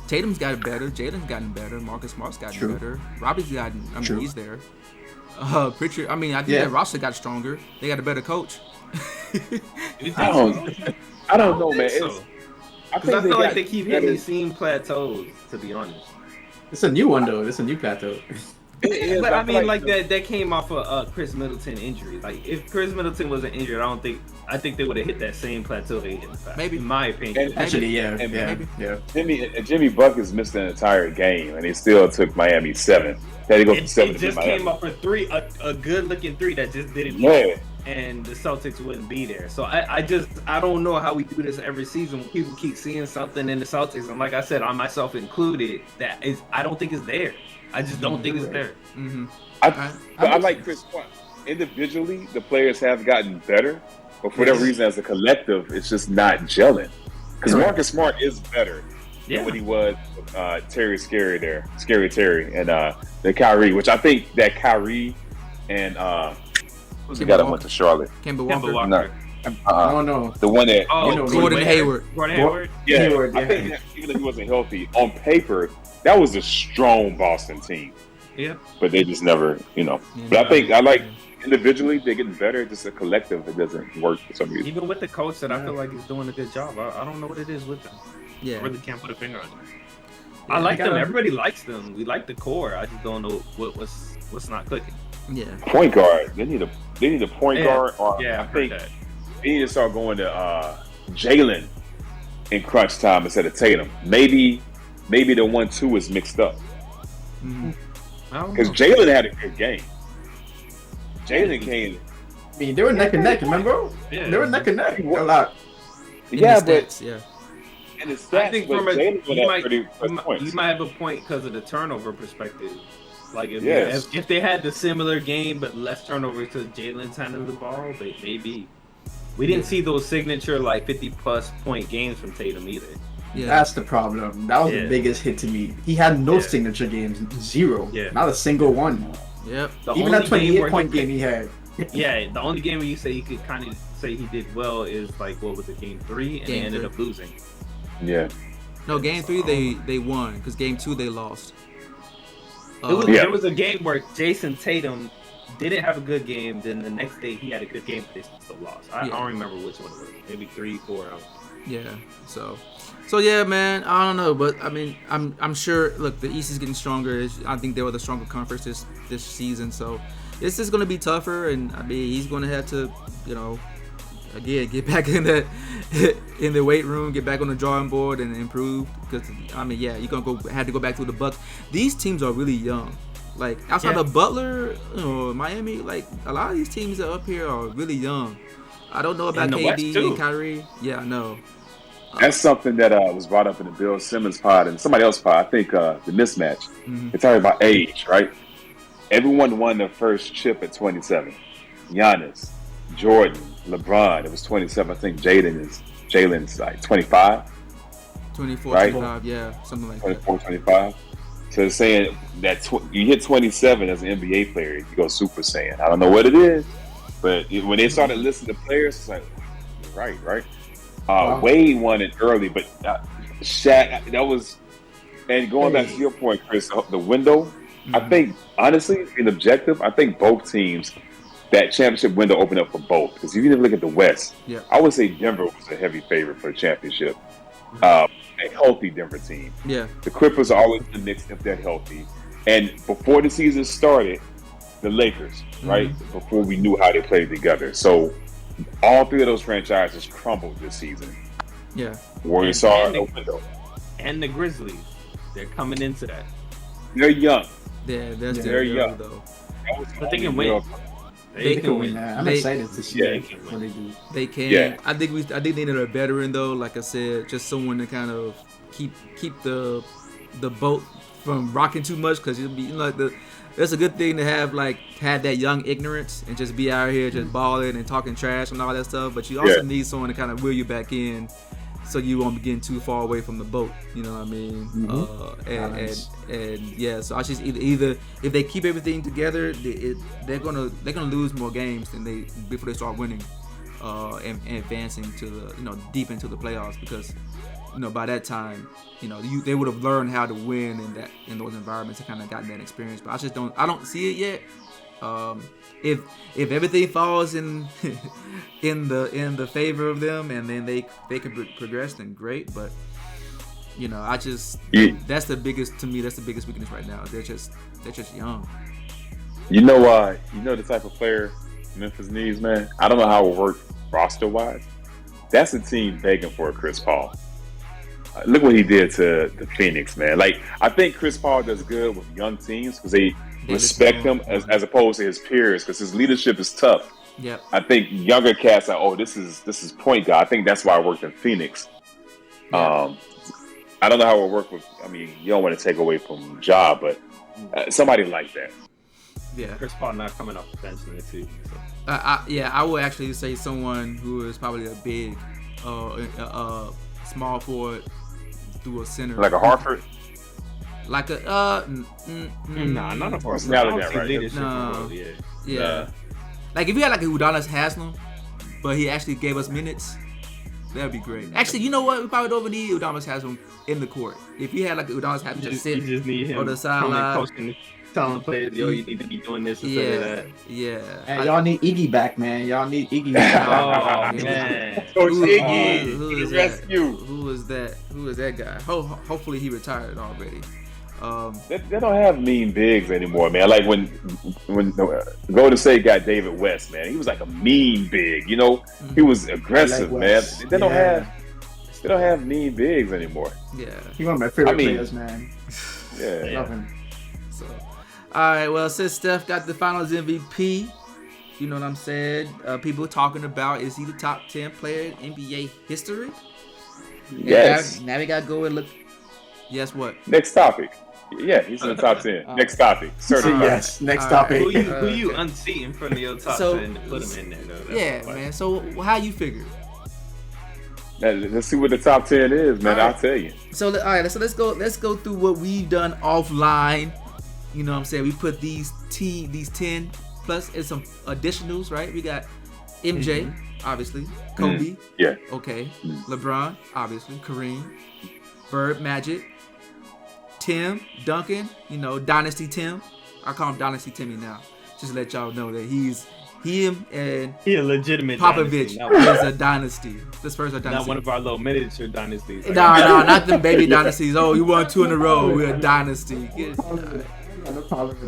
Tatum's gotten better. Jalen's gotten better. Marcus Smart's gotten better. Robbie's gotten. I mean, he's there. Pritchard. I mean, I think that roster got stronger. They got a better coach. I don't know, man. I feel like they keep hitting these same plateaus. To be honest, it's a new one though. It's a new plateau. But I mean, like that came off of Chris Middleton injury. Like if Chris Middleton wasn't injured, I think they would have hit that same plateau they hit in the past. Maybe, in my opinion. Actually, Jimmy Buckets missed an entire game, and he still took Miami 7. Had to go from 7 to just came up for 3, a good looking 3 that just didn't. and the Celtics wouldn't be there. So I don't know how we do this every season when people keep seeing something in the Celtics, and like I said, I myself included, I don't think it's there. I just don't think it's there. Mm-hmm. I like Chris Paul. Individually, the players have gotten better, but for whatever reason, as a collective, it's just not gelling. Because Marcus Smart is better than what he was with Scary Terry, and the Kyrie, which I think that Kyrie and who's the guy that went to Charlotte? Kemba Walker. No. The one that Gordon Hayward. Yeah, Hayward, I think that, even if he wasn't healthy, on paper, that was a strong Boston team. Yeah. But they just never, But I think I like individually they're getting better. Just a collective, it doesn't work for some reason. Even with the coach that I feel like he's doing a good job. I don't know what it is with them. Yeah. I really can't put a finger on it. I like them. Everybody likes them. We like the core. I just don't know what's not clicking. Yeah. Point guard. They need a point guard. Or I think that. they need to start going to Jalen in crunch time instead of Tatum. Maybe the 1-2 is mixed up. Because Jalen had a good game. Jalen came. I mean, they were neck and neck, remember? Yeah. They were neck and neck a lot. Yeah, but and the stats, I think but from Jalen would have 30 you points. might have a point because of the turnover perspective. Like if they had the similar game but less turnover to Jalen's handling the ball, maybe. We didn't see those signature 50+ point games from Tatum either. Yeah. That's the problem. That was the biggest hit to me. He had no signature games, zero. Yeah. Not a single one. Yep. Even that 28-point game he had. Yeah, the only game where you say you could kind of say he did well is what was it, game 3, and they ended up losing. Yeah. No, game 3 they won because game 2 they lost. There was a game where Jason Tatum didn't have a good game. Then the next day he had a good game, but they still lost. I don't remember which one it was. Maybe 3, 4. Yeah. So yeah, man. I don't know, but I mean, I'm sure. Look, the East is getting stronger. I think they were the stronger conference this season. So it's just going to be tougher, and I mean, he's going to have to, again, get back in the weight room, get back on the drawing board, and improve. Because I mean, yeah, you're gonna have to go back to the Bucks. These teams are really young. Like outside of Butler, Miami, like a lot of these teams that are up here are really young. I don't know about KD and Kyrie. Yeah, I know. That's something that was brought up in the Bill Simmons pod and somebody else's pod. I think the mismatch. It's talking about age, right? Everyone won their first chip at 27. Giannis, Jordan, LeBron. It was 27. I think Jalen's like 25. 24, right? 25, yeah, something like 24, that. 25. So it's saying that you hit 27 as an NBA player, you go Super Saiyan. I don't know what it is, but when they started listing the players, it's like, you're right. Wade won it early, but Shaq, that was, and going back to your point, Chris, the window, I think, honestly, being objective, I think both teams, that championship window opened up for both. Because if you look at the West, I would say Denver was a heavy favorite for the championship. A healthy Denver team. Yeah. The Clippers are always in the mix if they're healthy. And before the season started, the Lakers, right? Before we knew how they played together. So all three of those franchises crumbled this season. Yeah. Warriors saw a window. And the Grizzlies, they're coming into that. They're young. Yeah, they're young though. But they can win. They can win. I'm excited to see what they do. They can. Yeah. I think they need a veteran though. Like I said, just someone to kind of keep the boat from rocking too much, because it'll be that's a good thing to have that young ignorance and just be out here just balling and talking trash and all that stuff. But you also need someone to kind of wheel you back in, so you won't be getting too far away from the boat. You know what I mean? And yeah. So I just either if they keep everything together, they're gonna lose more games than before they start winning, and advancing to the deep into the playoffs, because by that time they would have learned how to win in those environments and kind of gotten that experience. But I don't see it yet. If everything falls in the favor of them, and then they can progress, then great. But that's the biggest weakness right now. They're just young. The type of player Memphis needs, man. I don't know how it will work roster wise. That's a team begging for a Chris Paul. Look what he did to the Phoenix, man. I think Chris Paul does good with young teams because they respect him as opposed to his peers, because his leadership is tough. Yep. I think younger cats are, oh, this is point guard. I think that's why I worked in Phoenix. Yeah. I don't know how it would work with. I mean, you don't want to take away from Ja, but somebody like that. Yeah. Chris Paul not coming off the bench in the season. So. I would actually say someone who is probably a big, small forward through a center. Like a Hartford. Like a Nah, not a force. Now I don't that, see right? leadership. No. Yeah. Yeah. Like if you had like a Udonis Haslem, but he actually gave us minutes, that'd be great. Actually, you know what? We probably don't even need Udonis Haslem in the court. If he had like Udonis Haslem just sit You just need him on the sideline, coaching, telling players, yo, you need to be doing this instead of that. Yeah. And y'all need Iggy back, man. Y'all need Iggy back. Oh man. Coach Who Iggy, is rescue. Who is that? Who is that guy? Hopefully he retired already. They don't have mean bigs anymore, man. Like when Golden State got David West, man, he was like a mean big. You know, he was aggressive, like man. West. They don't have mean bigs anymore. Yeah. He's one of my favorite I mean, players, man. Yeah. Love him. So, all right. Well, since Steph got the Finals MVP, you know what I'm saying? People talking about, is he the top 10 player in NBA history? Yes. Now we gotta go and look. Yes. What? Next topic. Yeah, he's in the top 10. Next topic. Certified. Yes. Next All topic. Who you unseat in front of your top 10 to put him in there though? That's the Man. So how you figure? Let's see what the top 10 is, man. All right. I'll tell you. So all right. So let's go through what we've done offline. You know what I'm saying? We put these 10 plus and some additionals, right? We got MJ, obviously, Kobe, Yeah. okay, LeBron, obviously, Kareem, Bird, Magic, Tim, Duncan, you know, Dynasty Tim. I call him Dynasty Timmy now. Just to let y'all know that him and He a legitimate Popovich dynasty, is a dynasty. This first a not dynasty. one of our little miniature dynasties. Like, No, not them baby dynasties. Oh, you won 2 in a row. We're a dynasty. No problem.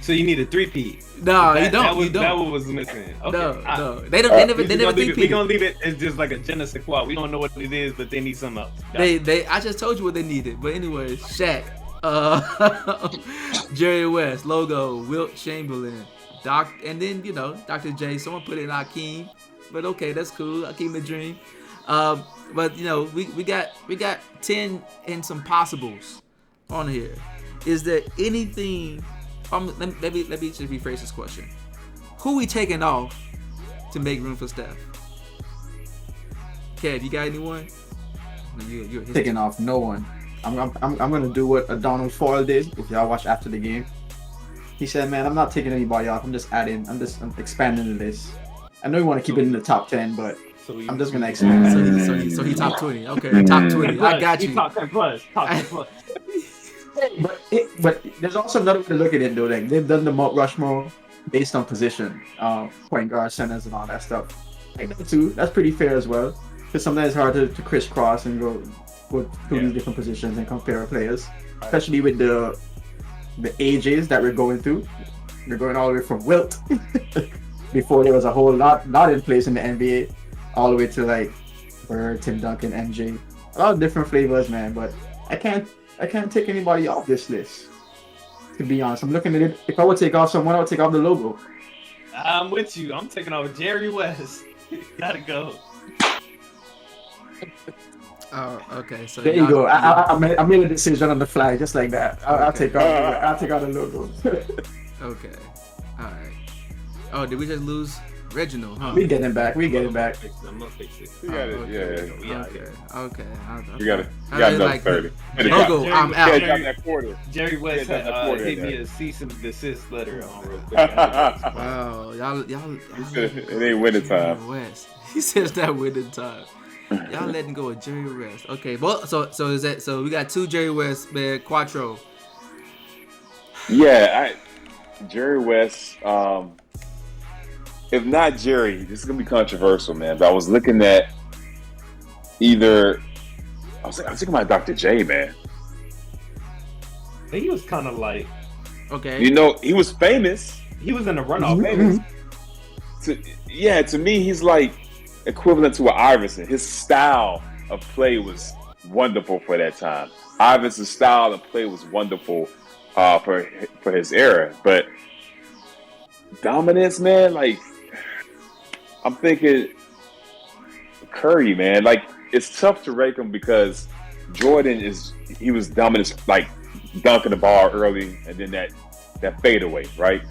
So you need a three-peat. No, you That don't. was, You don't. That was missing. Okay. No. They never We're gonna three-peated. leave it as just like a je ne sais quoi. We don't know what it is, but they need something else. I just told you what they needed. But anyway, Shaq, Jerry West, Logo, Wilt Chamberlain, Doc, and then you know Dr. J. Someone put in Akeem, but okay, that's cool. Akeem the Dream. But you know we got 10 and some possibles on here. Is there anything? Let me just rephrase this question. Who we taking off to make room for Steph? Kev, you got anyone? No, you're Taking off no one. I'm gonna do what Donald Foyle did. If y'all watch after the game, he said, "Man, I'm not taking anybody off. I'm expanding the list. I know you want to keep it in the top 10, but I'm just gonna expand." So he top 20. Okay, top 20. I got you. Top 10 plus. Top 10 plus. But there's also another way to look at it though. Like they've done the Mount Rushmore based on position, point guard, centers, and all that stuff. Like that too. That's pretty fair as well. Because sometimes it's hard to crisscross and go through these different positions and compare players, especially with the ages that we're going through. We're going all the way from Wilt before there was a whole lot not in place in the NBA, all the way to like Bird, Tim Duncan, MJ. A lot of different flavors, man. But I can't take anybody off this list. To be honest, I'm looking at it. If I would take off someone, I would take off the Logo. I'm with you. I'm taking off Jerry West. Gotta go. Oh, okay. So There you go. I made a decision on the fly, just like that. I'll take out the Logo. Okay. All right. Oh, did we just lose Reginald? Huh? We getting back. I'm gonna fix it. You got it. Okay. Yeah. Okay. You got it. I You got really another like 30. Logo, Jerry- I'm Yeah, out. drop that quarter. Jerry West Yeah, that's what it hit is. me a cease and desist letter on real quick. Wow, y'all It ain't winning time. West. He says that winning time. Y'all letting go of Jerry West. Okay, well, so is that so? We got 2 Jerry West, man. Quattro. Yeah, Jerry West. If not Jerry, this is gonna be controversial, man. But I was looking at either. I was thinking about Dr. J, man. He was kind of like Okay. You know, he was famous. he was in the runoff. Mm-hmm. To me, he's like equivalent to an Iverson. His style of play was wonderful for that time. Iverson's style of play was wonderful for his era, but dominance, man, like I'm thinking Curry, man. Like, it's tough to rank him because Jordan he was dominant, like dunking the ball early, and then that fadeaway, right?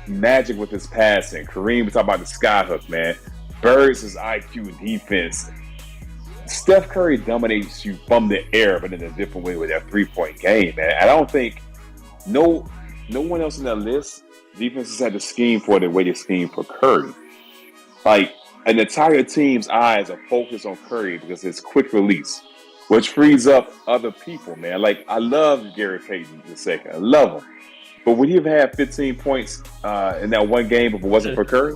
Magic with his passing. Kareem was talking about the skyhook, man. Bird's his IQ and defense. Steph Curry dominates you from the air, but in a different way with that 3-point game, man. I don't think no one else in that list defenses had to scheme for the way they scheme for Curry. Like, an entire team's eyes are focused on Curry because it's quick release, which frees up other people, man. Like, I love Gary Payton II. I love him. But would he have had 15 points in that one game if it wasn't for Curry?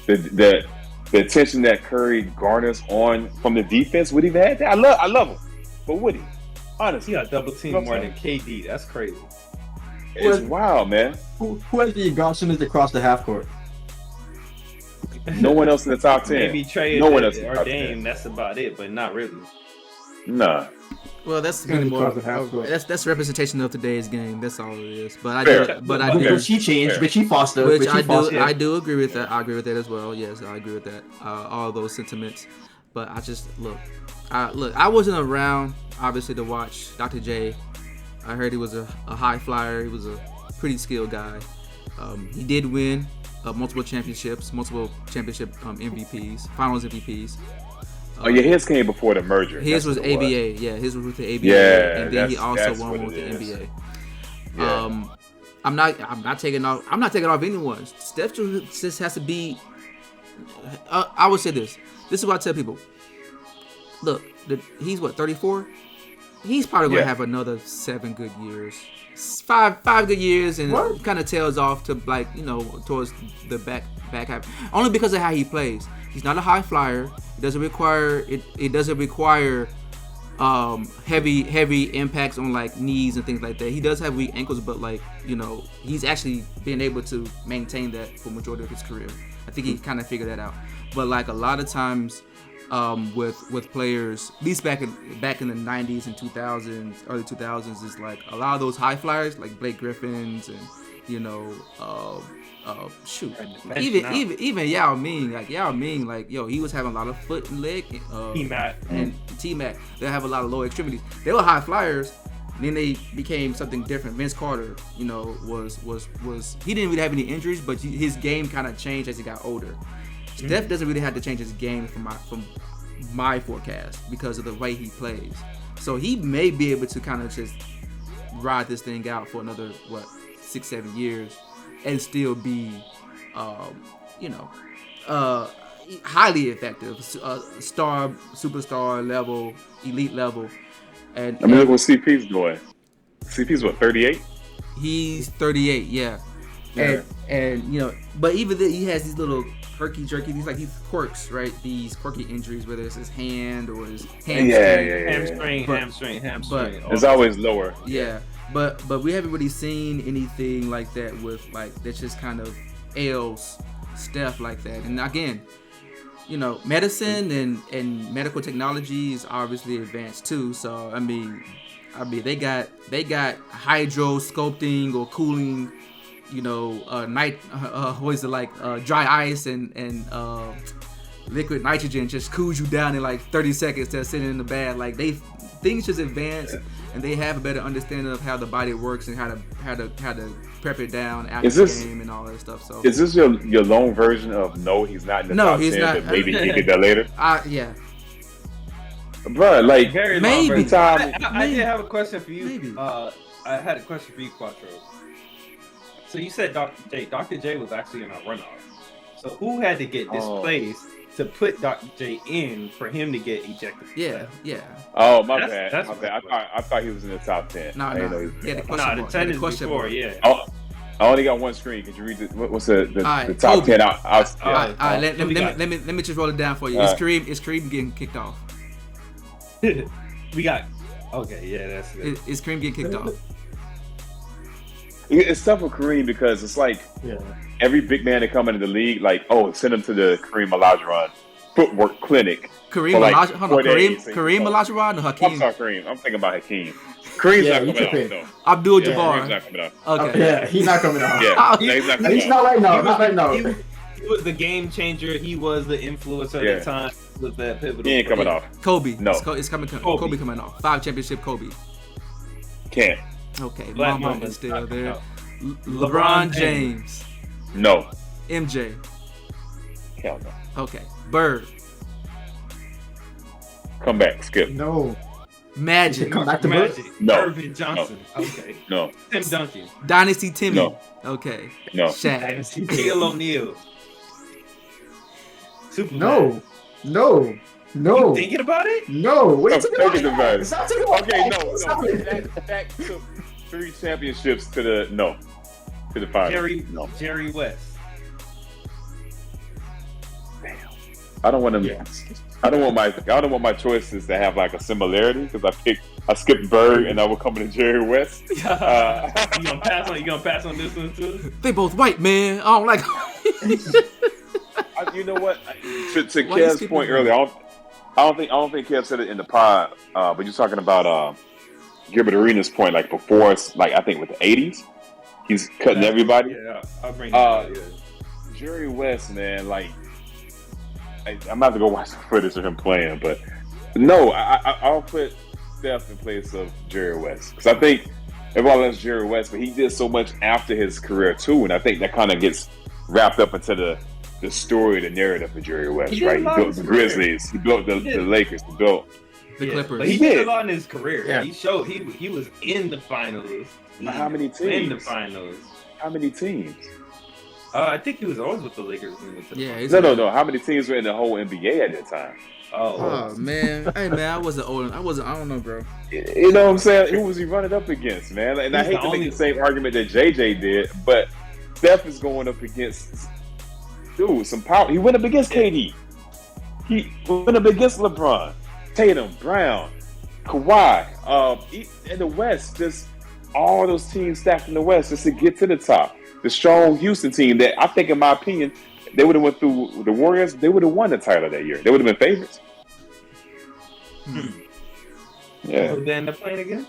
The attention that Curry garners from the defense, would he have had that? I love him. But would he? Honestly. He got double team more than KD. That's crazy. It's wild, man. Who has the Gossamer across the half court? No one else in the top 10. Maybe Tre no one else or Dame, that's about it, but not really. Nah. Well, that's really more. That's representation of today's game. That's all it is. But I do. Which he changed, which he fostered. Which I do agree with that. I agree with that as well. Yes, I agree with that. All those sentiments. But I just I wasn't around obviously to watch Dr. J. I heard he was a high flyer. He was a pretty skilled guy. He did win multiple championship MVPs, Finals MVPs. His came before the merger. His was ABA. Yeah, his was with the ABA. Yeah, and then he also won with the NBA. Yeah. I'm not taking off anyone. Steph just has to be. I would say this. This is what I tell people. Look, he's 34. He's probably going to have another 7 good years. Five good years, and it kind of tails off to towards the back half. Only because of how he plays. He's not a high flyer. It doesn't require heavy impacts on like knees and things like that. He does have weak ankles, but he's actually been able to maintain that for majority of his career. I think he kind of figured that out. But like a lot of times with players, at least back in the 90s and 2000s, early 2000s, is like a lot of those high flyers like Blake Griffins and even Yao Ming, he was having a lot of foot and leg T-Mac. They have a lot of low extremities. They were high flyers. Then they became something different. Vince Carter, was he didn't really have any injuries, but his game kind of changed as he got older. Steph doesn't really have to change his game from my forecast because of the way he plays. So he may be able to kind of just ride this thing out for another 6-7 years and still be highly effective, superstar level, elite level. And look what CP's doing. CP's 38? He's 38, yeah. And but even then he has these little herky-jerky, these quirks, right? These quirky injuries, whether it's his hand or his hamstring. Hamstring. But it's always lower. Yeah. But we haven't really seen anything like that with that just kind of ails Steph like that. And again, medicine and medical technology is obviously advanced too. So I mean they got hydro sculpting or cooling, dry ice and liquid nitrogen just cools you down in like 30 seconds to sitting in the bath. Like things just advance. And they have a better understanding of how the body works and how to prep it down after the game and all that stuff. So is this your lone version of no? He's not in the top 10, not. But maybe he get that later. Yeah. Bro, like maybe. I did have a question for you. Maybe. I had a question for you, Quattro. So you said Dr. J. Dr. J was actually in a runoff. So who had to get displaced to put Dr. J in for him to get ejected? Yeah. Oh, my bad. I thought he was in the top 10. No. The 10 is before, yeah. I only got one screen. Could you read what's the top 10 out? All right. Let me just roll it down for you. Is Kareem getting kicked off? We got. Okay, yeah, that's it. Is Kareem getting kicked off? It's tough with Kareem because it's like every big man that come into the league, send him to the Kareem Olajuwon footwork clinic. Kareem Olajuwon or Hakeem? I'm sorry, Kareem. I'm thinking about Hakeem. Kareem's not coming off, though. Abdul-Jabbar. Kareem's not coming off. Okay. Yeah, he's not coming off. Yeah, he's not coming off. At least not right now. Not right now. He was the game changer. He was the influencer at the time. Was that pivotal? He ain't coming off. Kobe. No. It's coming. Kobe coming off. 5 championship Kobe. Can't. Okay. Black Mamba Mamba is still there. out. LeBron James. No. MJ. Hell no. Okay. Bird. Come back. Skip. No. Magic. Come back to Bird? Magic. No. Irvin Johnson. Okay. No. Tim Duncan. Dynasty Timmy. No. Okay. No. Shaq. Shaquille O'Neal. Superman. No. You thinking about it? No. What are you I'm talking thinking about it. It's not talking about Okay, that. no. That took 3 championships to the finals. Jerry West. Damn. I don't want them. Yes. I don't want my choices to have like a similarity because I skipped Bird and I will come to Jerry West. You gonna pass on this one too? They both white, man. I don't like. You know what? To Kev's point earlier, I don't think Kev said it in the pod, but you're talking about Gilbert Arenas' point, like before it's like I think with the '80s, he's cutting everybody. Yeah, I'll bring that up. Yeah. Jerry West, man, like I'm about to go watch some footage of him playing, but no, I'll put Steph in place of Jerry West because I think everyone loves Jerry West, but he did so much after his career too, and I think that kind of gets wrapped up into the story, the narrative of Jerry West, right? He built the Grizzlies, he built the Lakers, he built The Clippers. But he did a lot in his career. Yeah. He showed he was in the finals. How many teams? In the finals. How many teams? I think he was always with the Lakers. Yeah. No. How many teams were in the whole NBA at that time? Oh man, hey man, I wasn't old. I don't know, bro. You know what I'm saying? Who was he running up against, man? And I hate to make the same argument that JJ did, but Steph is going up against some power. He went up against KD. He went up against LeBron, Tatum, Brown, Kawhi. In the West, just all those teams stacked in the West just to get to the top. The strong Houston team that I think, in my opinion, they would have went through the Warriors. They would have won the title that year. They would have been favorites. Yeah. Would they end up playing again?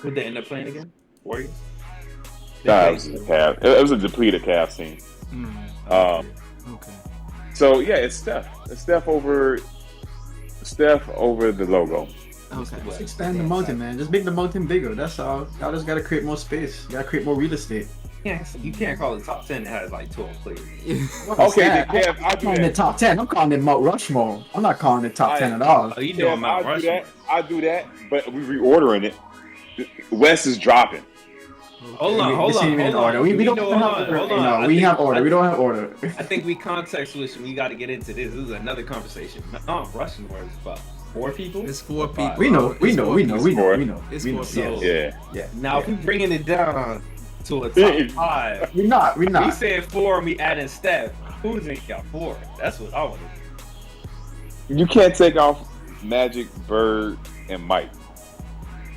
Would they end up playing again? Warriors? Nah, it was a depleted Cavs team. Okay. So yeah, it's Steph. It's Steph over the logo. Okay. Just expand the mountain, man. Just make the mountain bigger. That's all. Y'all just gotta create more space. You gotta create more real estate. You can't call the top 10 that has like 12 players. Okay, then Kev, I'm calling it top 10. I'm calling it Mount Rushmore. I'm not calling it top 10 at all. Oh, you doing Mount Rushmore? I do that, but we're reordering it. West is dropping. Hold on. We don't have order. We have order. We don't have order. I think we context switch and we got to get into this. This is another conversation. Mount Rushmore is about 4 people. It's 4 people. We know. It's 4 So, Yeah. Now if we bringing it down to a top 5, We're not. we said 4 and we adding Steph. Who's in got 4? That's what I want to do. You can't take off Magic, Bird, and Mike.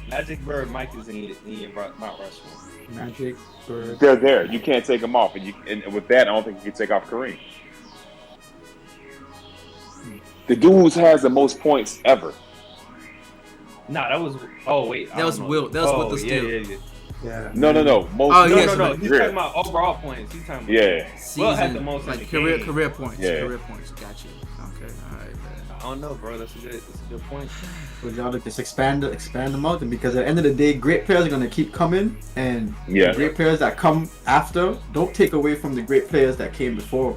Magic, Bird, Mike is in Mount Rushmore. Magic, Bird. They're there. You can't take them off, and with that, I don't think you can take off Kareem. The dude has the most points ever. Nah, that was. Oh wait, That was Will. That was with the steal. Yeah. No. Most. Oh, No. yes, He's talking about overall points. He's talking about. Yeah. Will had the most in the game. career points. Yeah. Career points. Got you. Okay. All right, man. I don't know, bro. That's a good point. But y'all just expand the mountain because at the end of the day, great players are gonna keep coming, and Yeah. the great players that come after don't take away from the great players that came before.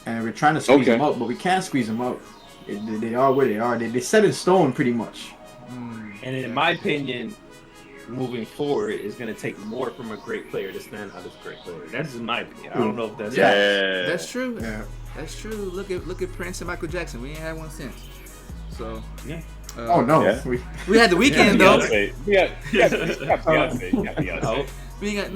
And we're trying to squeeze them out, but we can't squeeze them out. They are where they are. They set in stone pretty much. And in my opinion, moving forward is going to take more from a great player to stand out as a great player. That's just my opinion. I don't know if that's That's true. Yeah. That's true. Look at Prince and Michael Jackson. We ain't had one since. So Yeah. Oh no. Yeah. we had the weekend though. Beyonce. Beyonce. We got the weekend.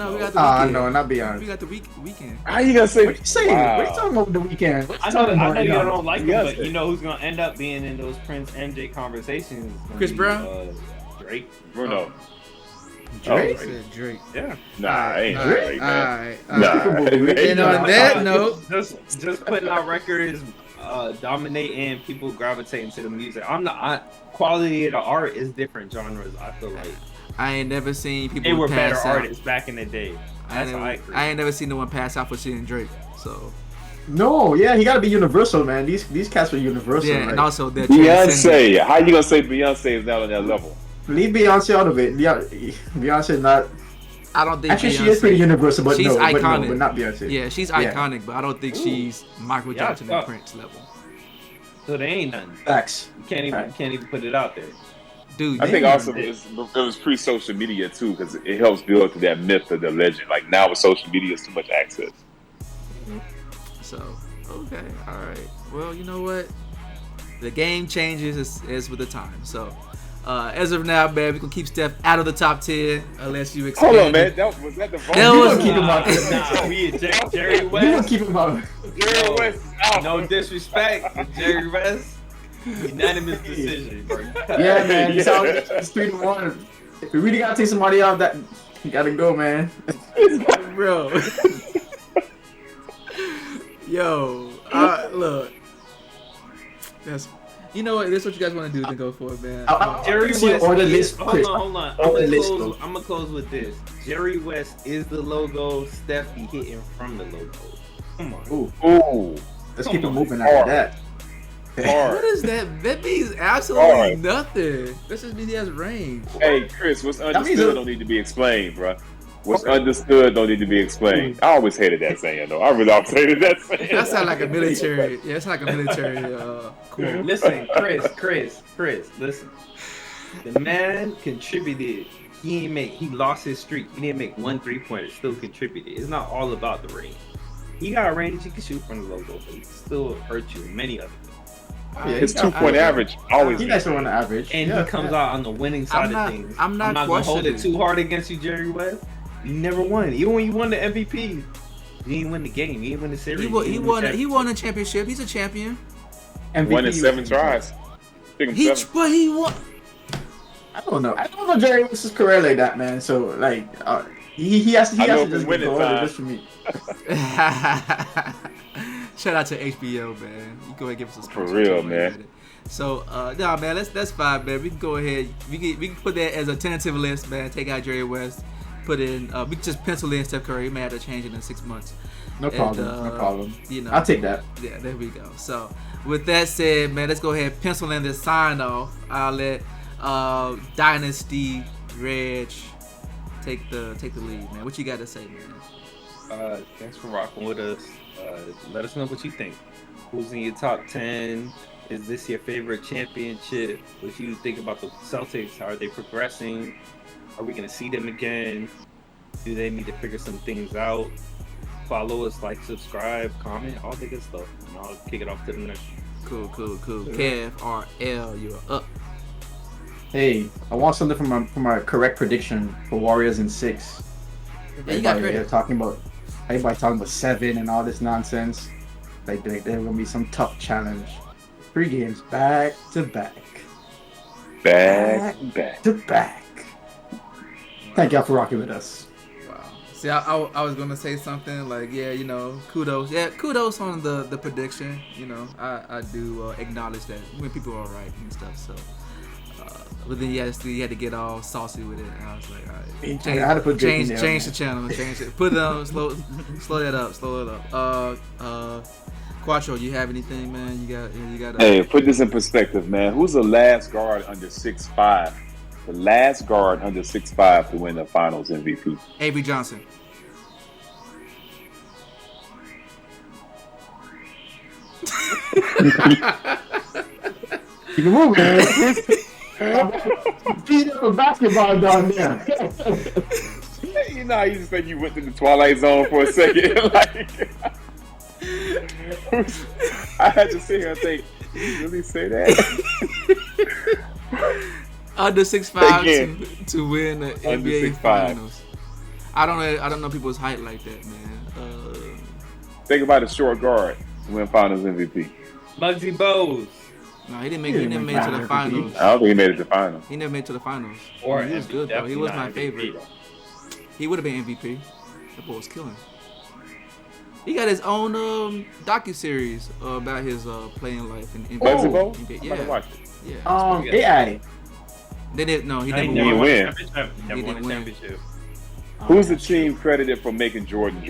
No, not Beyonce. We got the weekend. How you gonna say? What you saying? Wow. What you talking about with the weekend? What you I know talking about you right now? don't like him, Beyonce. but you know who's going to end up being in those Prince MJ conversations? Chris Brown? Drake. Bruno. Drake? Said Drake. Yeah. Nah, I ain't All Drake, right. man. Nah. And on that note, Just putting out records, dominating, people gravitating to the music. Quality of the art is different genres. I feel like I ain't never seen people they were better pass out. artists back in the day. That's how I agree. I ain't never seen no one pass out for seeing Drake. So No, yeah, he got to be universal, man. These cats are universal. yeah, right? and also they're Beyonce. How you gonna say Beyonce is not on that level? Leave Beyonce out of it. Beyonce not. I don't think Actually, Beyonce, she is pretty universal, but she's no, iconic. but not Beyonce. Yeah, she's Yeah. iconic, but I don't think she's Michael Yeah, Jackson and Prince level. So there ain't nothing. Facts. You can't even put it out there. Dude, I think Man. also it was pre-social media too, because it helps build to that myth of the legend. Like now with social media, it's too much access. so okay, all right. Well, you know what? The game changes as with the time. So as of now, man, we can keep Steph out of the top 10 unless you expand. Hold on, man. Was that the vote? That You was- gonna keep him out. Nah, we Jerry You gonna West. keep him out. Jerry West is out. No disrespect, but Jerry West. Unanimous decision, bro. Yeah, man. Yeah. It's 3-1. If we really gotta take somebody out, that you gotta go, man. Bro. Yo, look. That's, you know what? This is what you guys want to do. Then go for it, man. Jerry See, West. order is- list, Chris. Hold on. Order list, I'm though. gonna close with this. Jerry West is the logo. Steph be hitting from the logo. Come on. Ooh, Ooh, let's keep it Come on. moving after that. What hard. is that? That means absolutely Alright. nothing. This just means he has range. Hey, Chris, what's means understood it- don't need to be explained, bro. What's understood don't need to be explained. I always hated that saying, though. I really always hated that saying. That sounds like a military. Yeah, it's like a military quote. Listen, Chris, listen. The man contributed. He lost his streak. He didn't make 1 3-pointer. Still contributed. It's not all about the range. He got range. He can shoot from the logo, but he still hurt you in many other things. Yeah, His he- 2-point average always. He's nice on the average. And Yeah, he comes yeah. out on the winning side not- of things. I'm not gonna hold it questioning. too hard against you, Jerry West. You never won. Even when you won the MVP, you didn't win the game. You didn't win the series. He you won. didn't He win won. the He won a championship. He's a champion. MVP Won in 7 tries. Pick him He, 7. but he won. I don't know Jerry West's career like that, man. So like, he has to I know just if it's get winning going time. just for me. Shout out to HBO, man. You go ahead and give us a For sponsor, real, too, man. So, nah, man, that's fine, man. We can go ahead. We can put that as a tentative list, man. Take out Jerry West. Put in. We can just pencil in Steph Curry. We may have to change it in 6 months. No problem. No problem. You know, I'll take that. Yeah, there we go. So, with that said, man, let's go ahead and pencil in this sign off. I'll let Dynasty Reg take the lead, man. What you got to say, man? Thanks for rocking with us. Let us know what you think. Who's in your top 10? Is this your favorite championship? What you think about the Celtics? How are they progressing? Are we going to see them again? Do they need to figure some things out? Follow us, like, subscribe, comment, all the good stuff. And I'll kick it off to the next one. Cool. Kev RL, you're up. Hey, I want something from my correct prediction for Warriors in 6. Yeah, you got Everybody credit. everybody talking about 7 and all this nonsense. Like there's gonna be some tough challenge. 3 games back to back. Back. To back. Thank y'all for rocking with us. Wow. See, I was gonna say something like, yeah, you know, kudos. Yeah, kudos on the prediction. You know, I do acknowledge that when people are right and stuff. So, but then you had to get all saucy with it. And I was like, all right, I had to put Drake in there, change man. the channel, change it, put it on, slow that up. Quattro, you have anything, man? You got. Hey, put this in perspective, man. Who's the last guard under 6'5"? The last guard under 6'5" to win the Finals MVP. Avery Johnson. Keep it moving, man. Beat up a basketball down there. You know how you just think you went to the Twilight Zone for a second? Like, I had to sit here and think, did you really say that? Under 6'5" Again. to win the Under NBA 6'5". Finals. I don't know people's height like that, man. Think about a short guard to win Finals MVP. Muggsy Bogues. No, he never made it to the finals. I don't think he made it to Finals. He never made it to the finals. Or he was good though. He definitely was not my MVP, favorite. though. He would have been MVP. That boy was killing. He got his own docu-series about his playing life in NBA. Muggsy Bogues? NBA. I'm about to watch it. Yeah. AI. They didn't. No, he No, never he didn't won. win. Never won a didn't win. championship. Who's the team credited for making Jordan?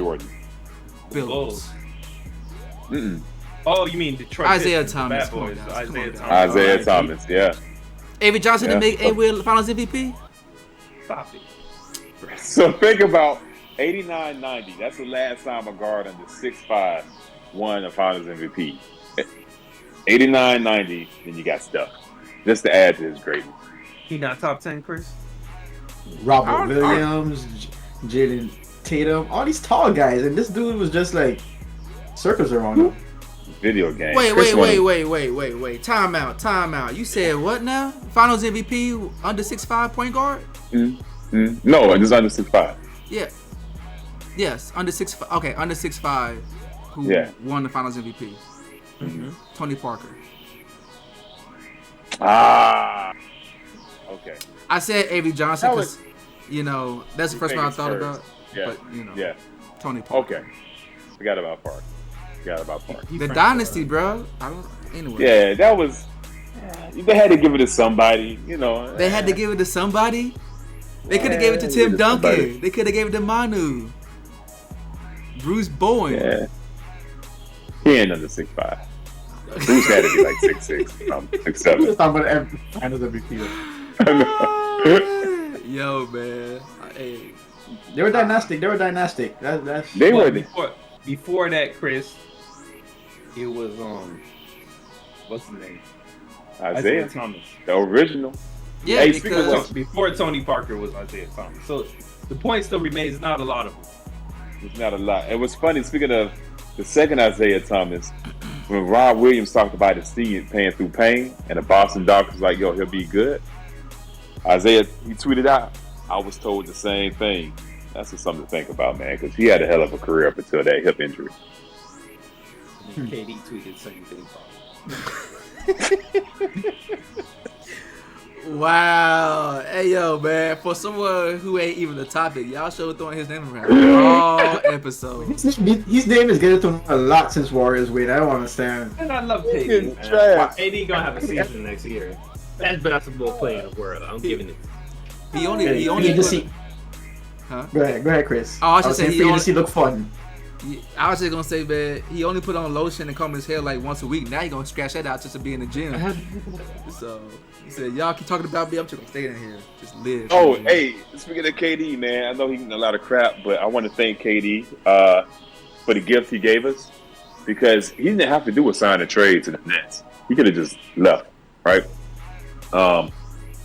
Billups. Mm-mm. Oh, you mean Detroit Isaiah Pistons, Thomas. Bad Come on, boys. guys. So Come on, Isaiah guys. Thomas. Isaiah Thomas, yeah. Avery Johnson Yeah. to make A-Will Finals MVP. Stop it. So think about 89-90. That's the last time a guard under 6'5" won a Finals MVP. 89-90, then you got Steph. Just to add to his greatness. He not top 10, Chris? Robert Williams, Jaden Tatum, all these tall guys, and this dude was just like circles around him. Video game. Wait. Time out. You said what now? Finals MVP under 6'5" point guard? No, it is under 6'5". Yeah. Yes, under 6'5". Okay, under 6'5". Who won the Finals MVP? Mm-hmm. Tony Parker. Okay. I said Avery Johnson That because, that's the first one I thought about. Yeah. But, Tony Parker. Okay. Forgot about Parker. The Dynasty, bro. Anyway. Yeah, that was. They had to give it to somebody, They had to give it to somebody? They could have gave it to Tim Duncan. They could have gave it to Manu. Bruce Bowen. Yeah. He ain't under 6'5". Bruce had to be like 6'6", 6'7". He was talking about every Finals MVP. Yo, man. Hey. They were dynastic. That's They were. Before that, Chris, it was what's his name? Isaiah Thomas. The original. Yeah, Hey, because before Tony Parker was Isaiah Thomas. So the point still remains not a lot of them. It's not a lot. It was funny. Speaking of the second Isaiah Thomas, when Rob Williams talked about his seed paying through pain, and the Boston doctor was like, "Yo, he'll be good." Isaiah, he tweeted out, "I was told the same thing." That's just something to think about, man, because he had a hell of a career up until that hip injury. And then KD tweeted the same thing. Wow. Hey, yo, man. For someone who ain't even the topic, y'all sure throwing his name around all episodes. his name is getting thrown a lot since Warriors win. I don't understand. And I love KD. KD gonna have a season next year. Best basketball player in the world. I'm giving it. He only Huh? Go ahead, Chris. Oh, I should say he look fun. I was just gonna say, man, he only put on lotion and comb his hair like once a week. Now he gonna scratch that out just to be in the gym. So he said, "Y'all keep talking about me. I'm just gonna stay in here, just live." Oh, hey, speaking of KD, man, I know he's getting a lot of crap, but I want to thank KD for the gift he gave us, because he didn't have to do a sign a trade to the Nets. He could have just left, right? So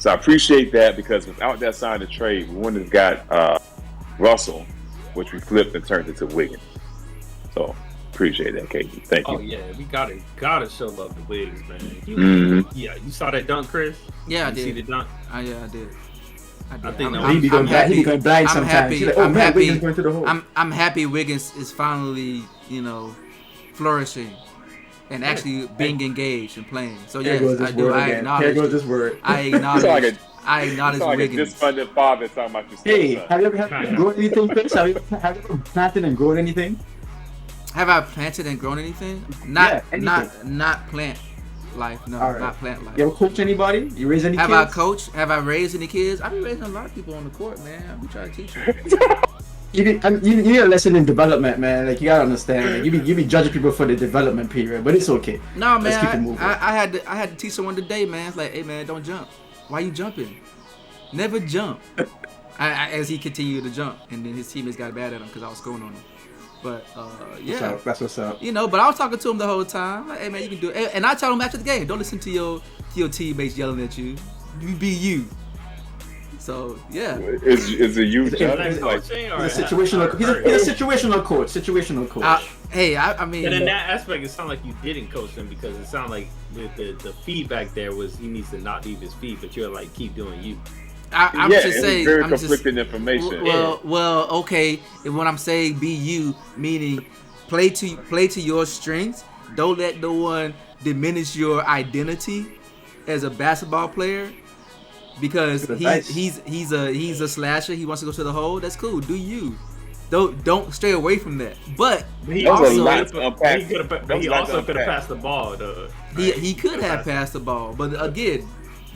I appreciate that, because without that sign a trade, we wouldn't have got Russell, which we flipped and turned into Wiggins. So appreciate that, KD. Thank you. Oh yeah, we gotta show love to Wiggins, man. Yeah, you saw that dunk, Chris? Yeah, I you did. See the dunk? Yeah, I did. I think he become blind sometimes. Happy. He's like, I'm man, happy. Wiggins going to the hole. I'm happy Wiggins is finally, flourishing and actually being engaged and playing. So yes, I do. I acknowledge. Here goes this word. I acknowledge. I acknowledge like Wiggins. a disfunded father talking about your son. Hey, have you ever grown anything, Chris? Have you ever planted and grown anything? Have I planted and grown anything? Not plant life. No, right. Not plant life. You ever coach anybody? You raise any Have kids? I coached? Have I raised any kids? I've been raising a lot of people on the court, man. I've been trying to teach them. You need a lesson in development, man. Like, you gotta understand. Like, you be judging people for the development period, but it's okay. No, Let's keep it man. moving. I had to teach someone today, man. It's like, hey, man, don't jump. Why you jumping? Never jump. As he continued to jump, and then his teammates got mad at him because I was scoring on him. But yeah, that's what's up. But I was talking to him the whole time. Like, hey, man, you can do it. And I tell him after the game, don't listen to your teammates yelling at you. You be you. So yeah, Is it you, John? He's a situational. He's a situational coach. Situational coach. I mean, and in that aspect, it sounded like you didn't coach him, because it sounded like the feedback there was he needs to not leave his feet, but you're like, keep doing you. I'm just saying. Very conflicting information. Well, okay. And when I'm saying be you, meaning play to your strengths. Don't let no one diminish your identity as a basketball player, because he's a slasher. He wants to go to the hole. That's cool. Do you? Don't stray away from that. But he also could have passed the ball. Though. He could have passed the ball, but again.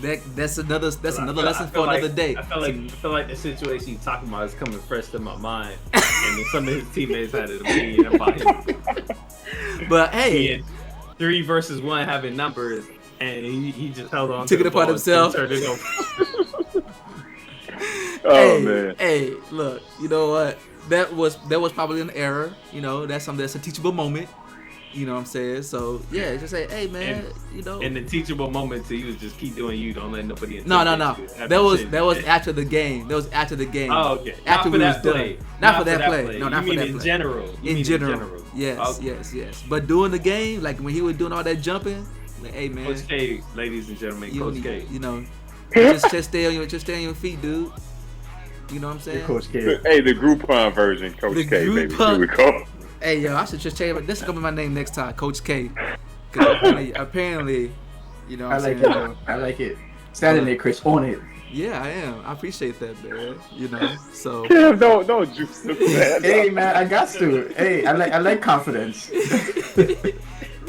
That's another lesson for another day. I feel like the situation you're talking about is coming fresh to my mind, and some of his teammates had an opinion about him. But He hey, had 3 versus 1 having numbers, and he just held on. Took to it the upon ball himself. and turned it over. Oh man. hey, look, you know what? That was probably an error. You know, that's something that's a teachable moment. You know what I'm saying? So yeah, just say, hey man, you know. And the teachable moment to you is just keep doing you. Don't let nobody. No. intimidate you. That was after the game. That was after the game. Oh, okay. After Not for that play. Not for that play. No, You not for mean that in play. general. In general. Yes, Okay. yes. But during the game, like when he was doing all that jumping, like, hey man, Coach K, ladies and gentlemen, you Coach need- K. you know, just stay on your feet, dude. You know what I'm saying? Coach K. Hey, the Groupon version, Coach The K, baby. Groupon. Here we go. Hey yo, I should just change it. This is gonna be my name next time, Coach K. 'Cause apparently, you know what I I'm like saying? it, bro. I like it. Standing there, Chris, on it. Yeah, I am. I appreciate that, man. You know, so Yeah, don't juice the man. Hey man, I got to. Hey, I like confidence.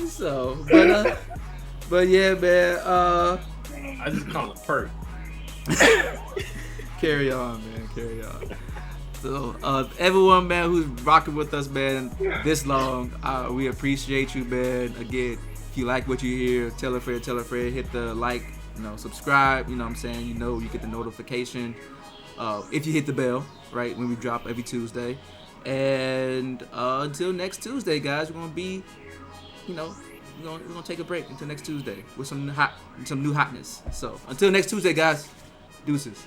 so, but yeah, man. I just call him Perk. Carry on, man. Carry on. So, everyone, man, who's rocking with us, man, this long, we appreciate you, man. Again, if you like what you hear, tell a friend, hit the like, you know, subscribe, you know what I'm saying? You know, you get the notification if you hit the bell, right, when we drop every Tuesday. And until next Tuesday, guys, we're going to be, you know, we're gonna take a break until next Tuesday with some new hotness. So, until next Tuesday, guys, deuces.